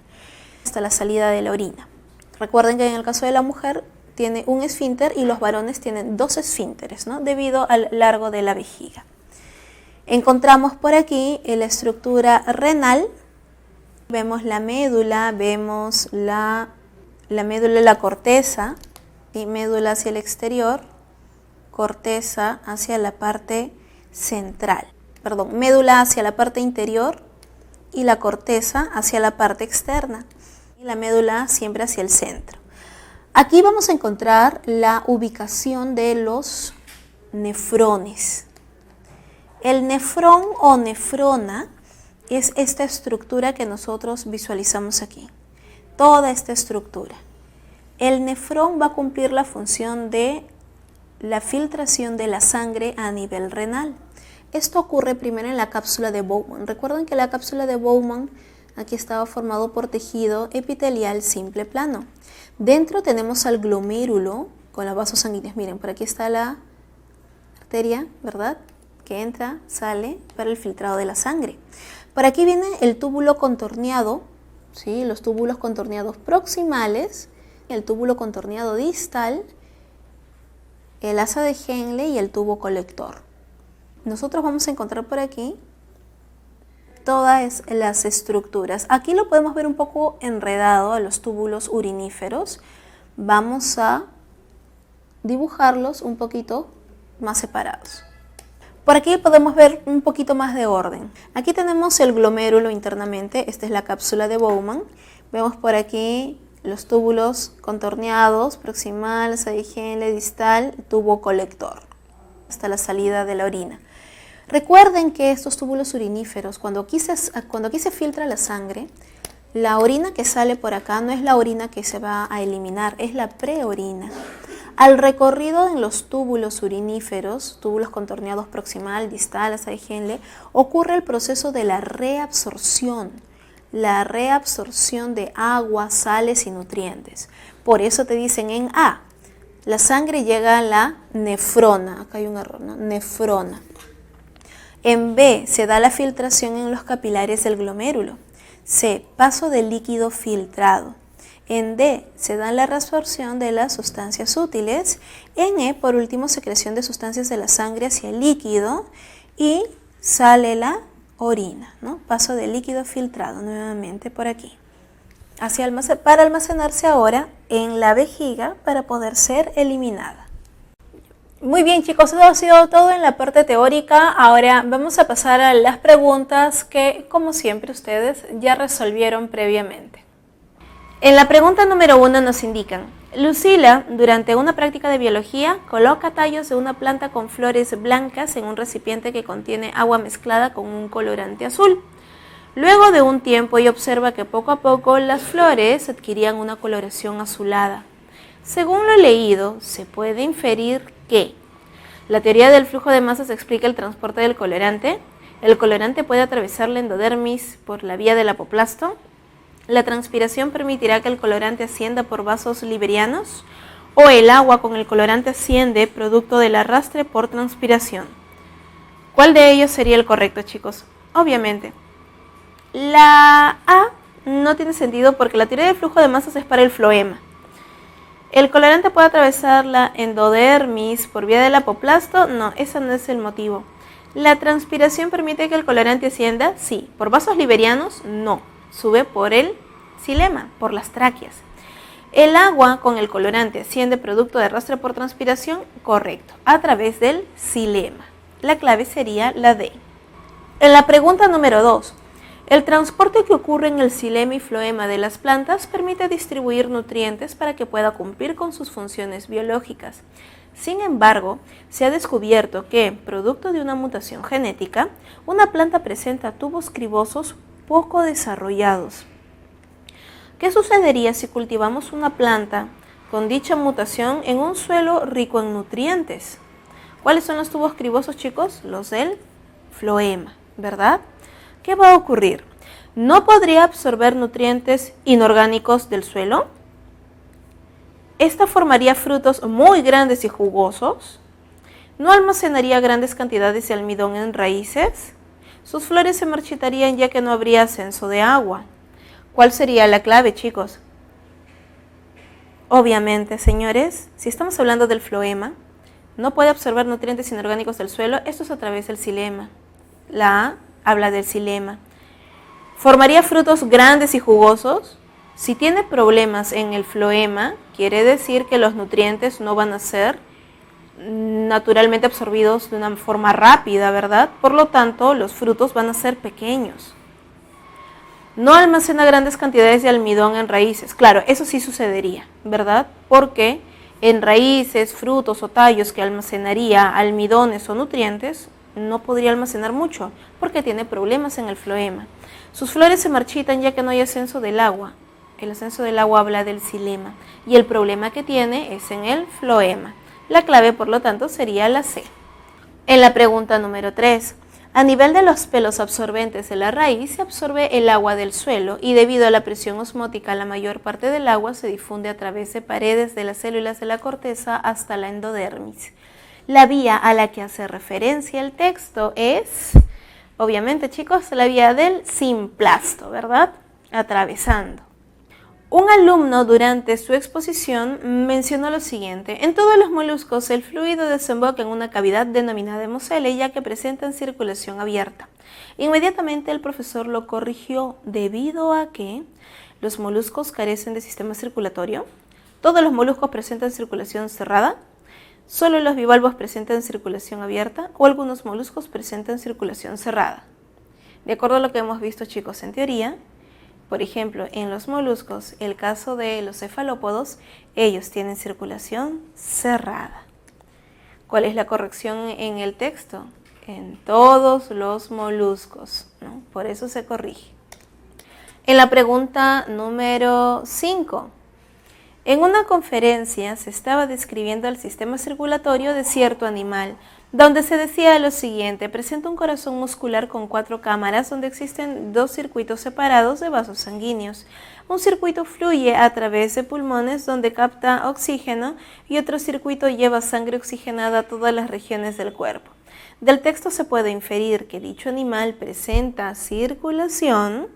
hasta la salida de la orina. Recuerden que en el caso de la mujer tiene un esfínter y los varones tienen 2 esfínteres, ¿no?, debido al largo de la vejiga. Encontramos por aquí la estructura renal. Vemos la médula, vemos la médula y la corteza, ¿sí?, médula hacia el exterior, corteza hacia la parte central, médula hacia la parte interior y la corteza hacia la parte externa, y la médula siempre hacia el centro. Aquí vamos a encontrar la ubicación de los nefrones. El nefrón o nefrona es esta estructura que nosotros visualizamos aquí, toda esta estructura. El nefrón va a cumplir la función de la filtración de la sangre a nivel renal. Esto ocurre primero en la cápsula de Bowman. Recuerden que la cápsula de Bowman aquí estaba formado por tejido epitelial simple plano. Dentro tenemos al glomérulo con los vasos sanguíneos. Miren, por aquí está la arteria, ¿verdad?, que entra, sale para el filtrado de la sangre. Por aquí viene el túbulo contorneado, ¿sí?, los túbulos contorneados proximales, el túbulo contorneado distal, el asa de Henle y el tubo colector. Nosotros vamos a encontrar por aquí todas las estructuras. Aquí lo podemos ver un poco enredado a los túbulos uriníferos. Vamos a dibujarlos un poquito más separados. Por aquí podemos ver un poquito más de orden. Aquí tenemos el glomérulo internamente, esta es la cápsula de Bowman. Vemos por aquí los túbulos contorneados, proximal, asa de Henle, distal, tubo colector, hasta la salida de la orina. Recuerden que estos túbulos uriníferos, cuando aquí se filtra la sangre, la orina que sale por acá no es la orina que se va a eliminar, es la preorina. Al recorrido en los túbulos uriníferos, túbulos contorneados proximal, distal, asa de Henle, ocurre el proceso de la reabsorción de agua, sales y nutrientes. Por eso te dicen en A, la sangre llega a la nefrona, acá hay un error, ¿no?, nefrona. En B se da la filtración en los capilares del glomérulo. C, paso de líquido filtrado. En D se da la reabsorción de las sustancias útiles. En E, por último, secreción de sustancias de la sangre hacia el líquido y sale la orina, ¿no? Paso de líquido filtrado nuevamente por aquí. Para almacenarse ahora en la vejiga para poder ser eliminada. Muy bien, chicos, eso ha sido todo en la parte teórica. Ahora vamos a pasar a las preguntas que, como siempre, ustedes ya resolvieron previamente. En la pregunta número 1 nos indican: Lucila, durante una práctica de biología, coloca tallos de una planta con flores blancas en un recipiente que contiene agua mezclada con un colorante azul. Luego de un tiempo ella observa que poco a poco las flores adquirían una coloración azulada. Según lo leído, se puede inferir que la teoría del flujo de masas explica el transporte del colorante. El colorante puede atravesar la endodermis por la vía del apoplasto. La transpiración permitirá que el colorante ascienda por vasos liberianos, o el agua con el colorante asciende producto del arrastre por transpiración. ¿Cuál de ellos sería el correcto, chicos? Obviamente, la A no tiene sentido porque la teoría del flujo de masas es para el floema. ¿El colorante puede atravesar la endodermis por vía del apoplasto? No, ese no es el motivo. ¿La transpiración permite que el colorante ascienda? Sí. ¿Por vasos liberianos? No. Sube por el xilema, por las tráqueas. ¿El agua con el colorante asciende producto de arrastre por transpiración? Correcto, a través del xilema. La clave sería la D. En la pregunta número 2. El transporte que ocurre en el xilema y floema de las plantas permite distribuir nutrientes para que pueda cumplir con sus funciones biológicas. Sin embargo, se ha descubierto que, producto de una mutación genética, una planta presenta tubos cribosos poco desarrollados. ¿Qué sucedería si cultivamos una planta con dicha mutación en un suelo rico en nutrientes? ¿Cuáles son los tubos cribosos, chicos? Los del floema, ¿verdad? ¿Qué va a ocurrir? ¿No podría absorber nutrientes inorgánicos del suelo? Esta formaría frutos muy grandes y jugosos. ¿No almacenaría grandes cantidades de almidón en raíces? Sus flores se marchitarían ya que no habría ascenso de agua. ¿Cuál sería la clave, chicos? Obviamente, señores, si estamos hablando del floema, no puede absorber nutrientes inorgánicos del suelo. Esto es a través del xilema. La A habla del xilema. ¿Formaría frutos grandes y jugosos? Si tiene problemas en el floema, quiere decir que los nutrientes no van a ser naturalmente absorbidos de una forma rápida, ¿verdad? Por lo tanto, los frutos van a ser pequeños. No almacena grandes cantidades de almidón en raíces. Claro, eso sí sucedería, ¿verdad? Porque en raíces, frutos o tallos que almacenaría almidones o nutrientes, no podría almacenar mucho porque tiene problemas en el floema. Sus flores se marchitan ya que no hay ascenso del agua. El ascenso del agua habla del xilema y el problema que tiene es en el floema. La clave, por lo tanto, sería la C. En la pregunta número 3, a nivel de los pelos absorbentes de la raíz se absorbe el agua del suelo y debido a la presión osmótica la mayor parte del agua se difunde a través de paredes de las células de la corteza hasta la endodermis. La vía a la que hace referencia el texto es, obviamente, chicos, la vía del simplasto, ¿verdad? Atravesando. Un alumno durante su exposición mencionó lo siguiente: en todos los moluscos el fluido desemboca en una cavidad denominada hemocele ya que presentan circulación abierta. Inmediatamente el profesor lo corrigió debido a que los moluscos carecen de sistema circulatorio, todos los moluscos presentan circulación cerrada, solo los bivalvos presentan circulación abierta o algunos moluscos presentan circulación cerrada. De acuerdo a lo que hemos visto, chicos, en teoría, por ejemplo, en los moluscos, el caso de los cefalópodos, ellos tienen circulación cerrada. ¿Cuál es la corrección en el texto? En todos los moluscos, ¿no? Por eso se corrige. En la pregunta número 5. En una conferencia se estaba describiendo el sistema circulatorio de cierto animal, donde se decía lo siguiente: presenta un corazón muscular con 4 cámaras donde existen 2 circuitos separados de vasos sanguíneos. Un circuito fluye a través de pulmones donde capta oxígeno y otro circuito lleva sangre oxigenada a todas las regiones del cuerpo. Del texto se puede inferir que dicho animal presenta circulación.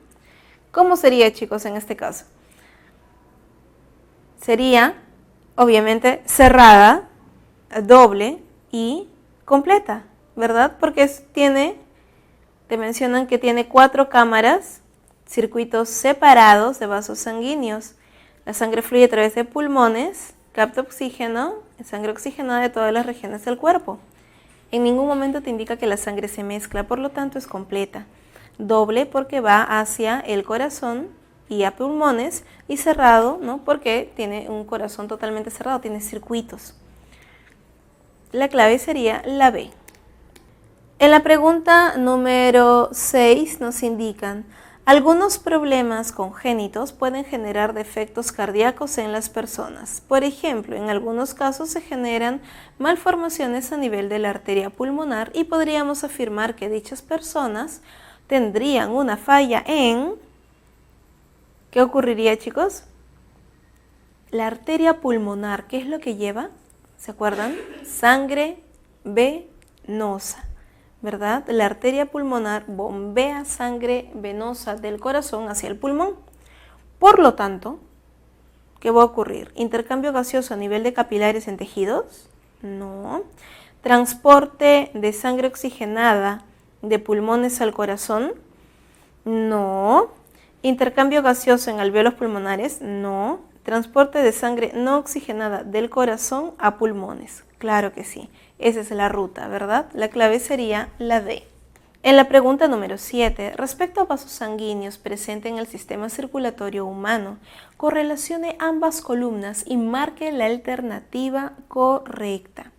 ¿Cómo sería, chicos, en este caso? Sería, obviamente, cerrada, doble y completa, ¿verdad? Porque te mencionan que tiene 4 cámaras, circuitos separados de vasos sanguíneos. La sangre fluye a través de pulmones, capta oxígeno, sangre oxigenada de todas las regiones del cuerpo. En ningún momento te indica que la sangre se mezcla, por lo tanto es completa. Doble porque va hacia el corazón y a pulmones, y cerrado, ¿no? Porque tiene un corazón totalmente cerrado, tiene circuitos. La clave sería la B. En la pregunta número 6 nos indican: algunos problemas congénitos pueden generar defectos cardíacos en las personas. Por ejemplo, en algunos casos se generan malformaciones a nivel de la arteria pulmonar y podríamos afirmar que dichas personas tendrían una falla en... ¿Qué ocurriría, chicos? La arteria pulmonar, ¿qué es lo que lleva? ¿Se acuerdan? Sangre venosa, ¿verdad? La arteria pulmonar bombea sangre venosa del corazón hacia el pulmón. Por lo tanto, ¿qué va a ocurrir? ¿Intercambio gaseoso a nivel de capilares en tejidos? No. ¿Transporte de sangre oxigenada de pulmones al corazón? No. ¿Intercambio gaseoso en alvéolos pulmonares? No. ¿Transporte de sangre no oxigenada del corazón a pulmones? Claro que sí. Esa es la ruta, ¿verdad? La clave sería la D. En la pregunta número 7, respecto a vasos sanguíneos presentes en el sistema circulatorio humano, correlacione ambas columnas y marque la alternativa correcta.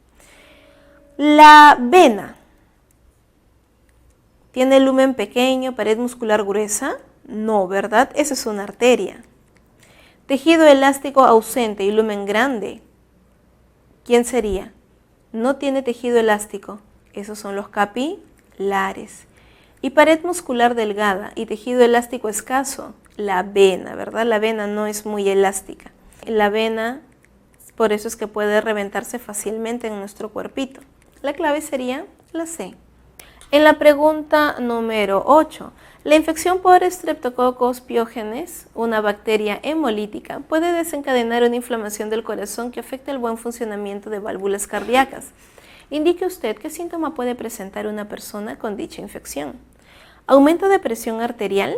La vena tiene lumen pequeño, pared muscular gruesa. No, ¿verdad? Esa es una arteria. Tejido elástico ausente y lumen grande. ¿Quién sería? No tiene tejido elástico. Esos son los capilares. Y pared muscular delgada y tejido elástico escaso. La vena, ¿verdad? La vena no es muy elástica. La vena, por eso es que puede reventarse fácilmente en nuestro cuerpito. La clave sería la C. En la pregunta número 8, la infección por Streptococcus pyogenes, una bacteria hemolítica, puede desencadenar una inflamación del corazón que afecta el buen funcionamiento de válvulas cardíacas. Indique usted qué síntoma puede presentar una persona con dicha infección. ¿Aumento de presión arterial?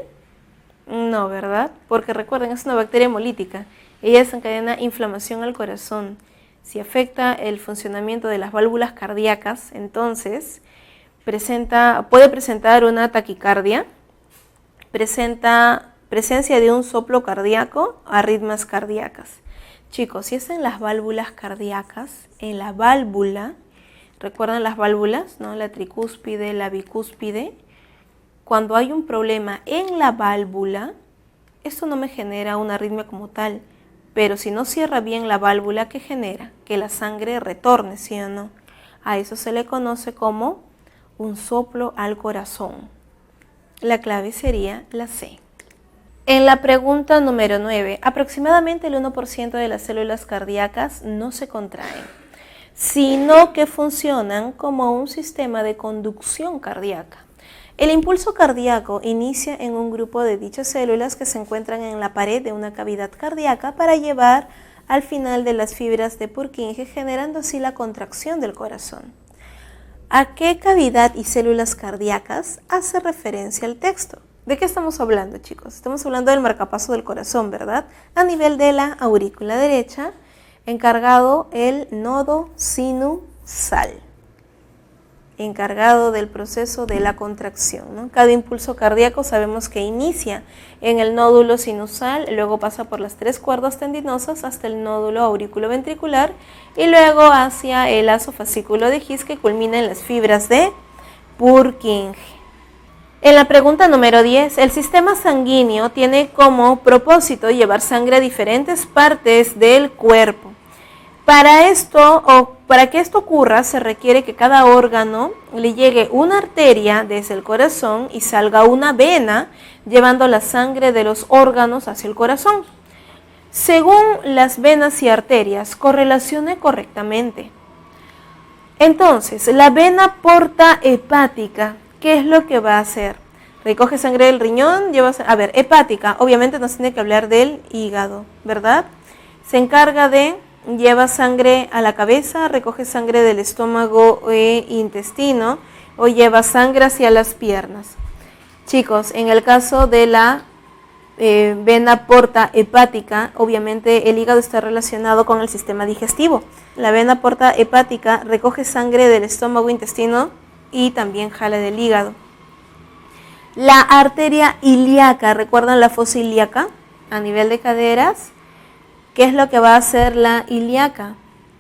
No, ¿verdad? Porque recuerden, es una bacteria hemolítica. Ella desencadena inflamación al corazón. Si afecta el funcionamiento de las válvulas cardíacas, entonces puede presentar una taquicardia, presencia de un soplo cardíaco, arritmias cardíacas. Chicos, si es en las válvulas cardíacas, en la válvula, ¿recuerdan las válvulas? ¿No? La tricúspide, la bicúspide. Cuando hay un problema en la válvula, esto no me genera una arritmia como tal, pero si no cierra bien la válvula, ¿qué genera? Que la sangre retorne, ¿sí o no? A eso se le conoce como un soplo al corazón. La clave sería la C. En la pregunta número 9, aproximadamente el 1% de las células cardíacas no se contraen, sino que funcionan como un sistema de conducción cardíaca. El impulso cardíaco inicia en un grupo de dichas células que se encuentran en la pared de una cavidad cardíaca para llevar al final de las fibras de Purkinje, generando así la contracción del corazón. ¿A qué cavidad y células cardíacas hace referencia el texto? ¿De qué estamos hablando, chicos? Estamos hablando del marcapaso del corazón, ¿verdad? A nivel de la aurícula derecha, encargado el nodo sinusal, encargado del proceso de la contracción, ¿no? Cada impulso cardíaco sabemos que inicia en el nódulo sinusal, luego pasa por las 3 cuerdas tendinosas hasta el nódulo auriculoventricular y luego hacia el lazo fascículo de His que culmina en las fibras de Purkinje. En la pregunta número 10, el sistema sanguíneo tiene como propósito llevar sangre a diferentes partes del cuerpo. Para que esto ocurra, se requiere que cada órgano le llegue una arteria desde el corazón y salga una vena llevando la sangre de los órganos hacia el corazón. Según las venas y arterias, correlacione correctamente. Entonces, la vena porta hepática, ¿qué es lo que va a hacer? Recoge sangre del riñón, hepática, obviamente nos tiene que hablar del hígado, ¿verdad? Se encarga de... lleva sangre a la cabeza, recoge sangre del estómago e intestino o lleva sangre hacia las piernas. Chicos, en el caso de la vena porta hepática, obviamente el hígado está relacionado con el sistema digestivo. La vena porta hepática recoge sangre del estómago, intestino y también jala del hígado. La arteria ilíaca, ¿recuerdan la fosa ilíaca? A nivel de caderas, ¿qué es lo que va a hacer la ilíaca?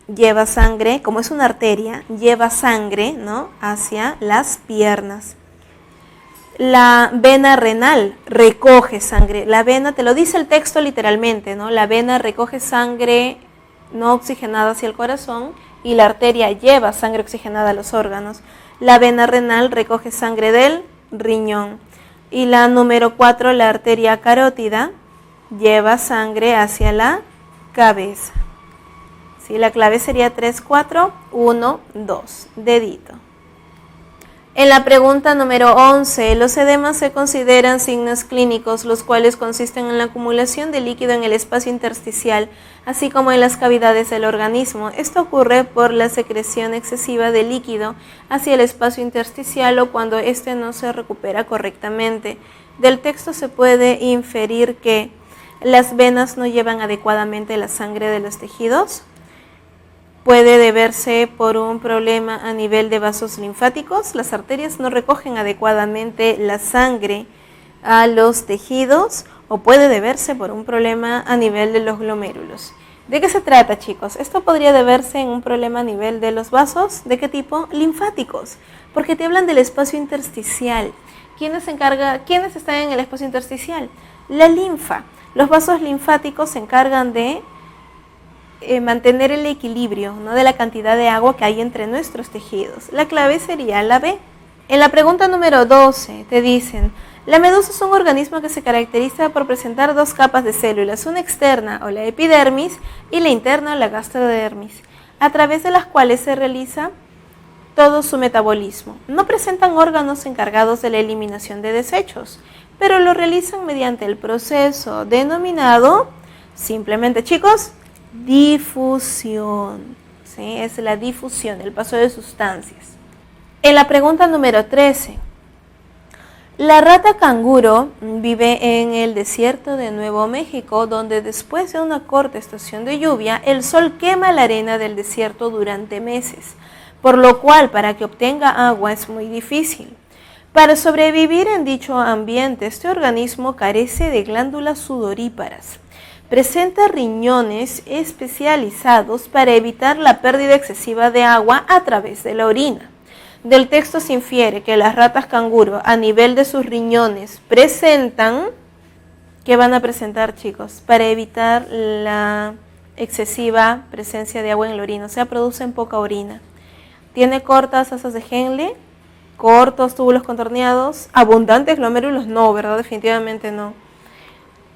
Lleva sangre, como es una arteria, lleva sangre, ¿no?, hacia las piernas. La vena renal recoge sangre. La vena, te lo dice el texto literalmente, ¿no? La vena recoge sangre no oxigenada hacia el corazón y la arteria lleva sangre oxigenada a los órganos. La vena renal recoge sangre del riñón. Y la número 4, la arteria carótida, lleva sangre hacia la cabeza. ¿Sí? La clave sería 3, 4, 1, 2, dedito. En la pregunta número 11, los edemas se consideran signos clínicos, los cuales consisten en la acumulación de líquido en el espacio intersticial, así como en las cavidades del organismo. Esto ocurre por la secreción excesiva de líquido hacia el espacio intersticial o cuando éste no se recupera correctamente. Del texto se puede inferir que las venas no llevan adecuadamente la sangre de los tejidos. Puede deberse por un problema a nivel de vasos linfáticos. Las arterias no recogen adecuadamente la sangre a los tejidos, o puede deberse por un problema a nivel de los glomérulos. ¿De qué se trata, chicos? Esto podría deberse en un problema a nivel de los vasos. ¿De qué tipo? Linfáticos, porque te hablan del espacio intersticial. ¿Quiénes están en el espacio intersticial? La linfa. Los vasos linfáticos se encargan de mantener el equilibrio, ¿no?, de la cantidad de agua que hay entre nuestros tejidos. La clave sería la B. En la pregunta número 12 te dicen, la medusa es un organismo que se caracteriza por presentar 2 capas de células, una externa o la epidermis y la interna o la gastrodermis, a través de las cuales se realiza todo su metabolismo. No presentan órganos encargados de la eliminación de desechos, pero lo realizan mediante el proceso denominado, simplemente, chicos, difusión. ¿Sí? Es la difusión, el paso de sustancias. En la pregunta número 13, la rata canguro vive en el desierto de Nuevo México, donde después de una corta estación de lluvia, el sol quema la arena del desierto durante meses, por lo cual para que obtenga agua es muy difícil. Para sobrevivir en dicho ambiente, este organismo carece de glándulas sudoríparas. Presenta riñones especializados para evitar la pérdida excesiva de agua a través de la orina. Del texto se infiere que las ratas canguro a nivel de sus riñones presentan, ¿qué van a presentar, chicos? Para evitar la excesiva presencia de agua en la orina, o sea, producen poca orina. Tiene cortas asas de Henle, cortos túbulos contorneados, abundantes glomérulos, no, ¿verdad? Definitivamente no.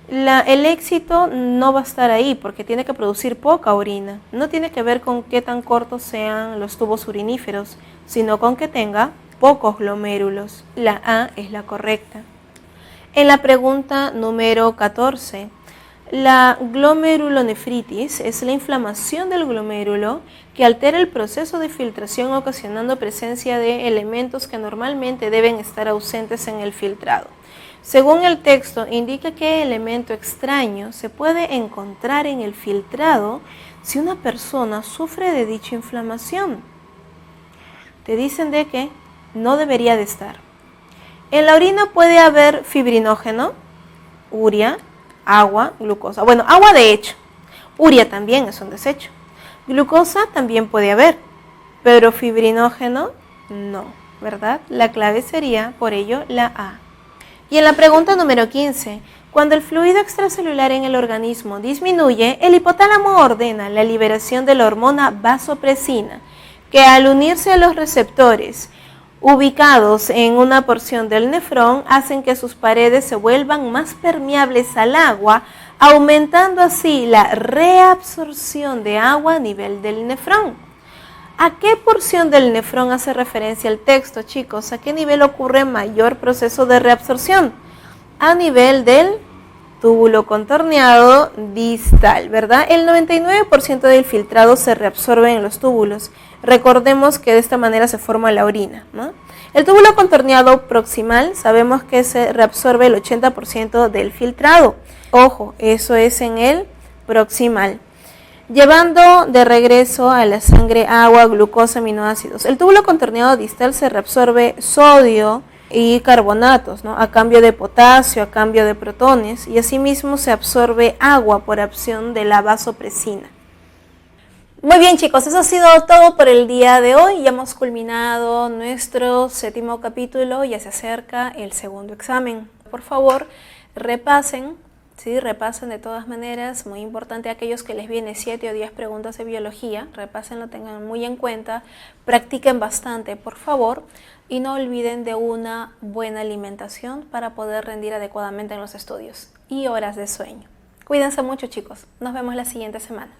El éxito no va a estar ahí porque tiene que producir poca orina. No tiene que ver con qué tan cortos sean los tubos uriníferos, sino con que tenga pocos glomérulos. La A es la correcta. En la pregunta número 14, la glomerulonefritis es la inflamación del glomérulo que altera el proceso de filtración ocasionando presencia de elementos que normalmente deben estar ausentes en el filtrado. Según el texto, indica qué elemento extraño se puede encontrar en el filtrado si una persona sufre de dicha inflamación. Te dicen de que no debería de estar. En la orina puede haber fibrinógeno, urea, agua, glucosa. Bueno, agua de hecho. Urea también es un desecho. Glucosa también puede haber, pero fibrinógeno no, ¿verdad? La clave sería, por ello, la A. Y en la pregunta número 15, cuando el fluido extracelular en el organismo disminuye, el hipotálamo ordena la liberación de la hormona vasopresina, que al unirse a los receptores ubicados en una porción del nefrón, hacen que sus paredes se vuelvan más permeables al agua, aumentando así la reabsorción de agua a nivel del nefrón. ¿A qué porción del nefrón hace referencia el texto, chicos? ¿A qué nivel ocurre mayor proceso de reabsorción? A nivel del túbulo contorneado distal, ¿verdad? El 99% del filtrado se reabsorbe en los túbulos. Recordemos que de esta manera se forma la orina, ¿no? El túbulo contorneado proximal sabemos que se reabsorbe el 80% del filtrado. Ojo, eso es en el proximal. Llevando de regreso a la sangre agua, glucosa, aminoácidos. El túbulo contorneado distal se reabsorbe sodio y carbonatos, ¿no? A cambio de potasio, a cambio de protones, y asimismo se absorbe agua por acción de la vasopresina. Muy bien, chicos, eso ha sido todo por el día de hoy. Ya hemos culminado nuestro 7º capítulo, ya se acerca el segundo examen. Por favor, repasen. Sí, repasen de todas maneras, muy importante aquellos que les viene 7 o 10 preguntas de biología, repásenlo, tengan muy en cuenta, practiquen bastante, por favor, y no olviden de una buena alimentación para poder rendir adecuadamente en los estudios y horas de sueño. Cuídense mucho, chicos, nos vemos la siguiente semana.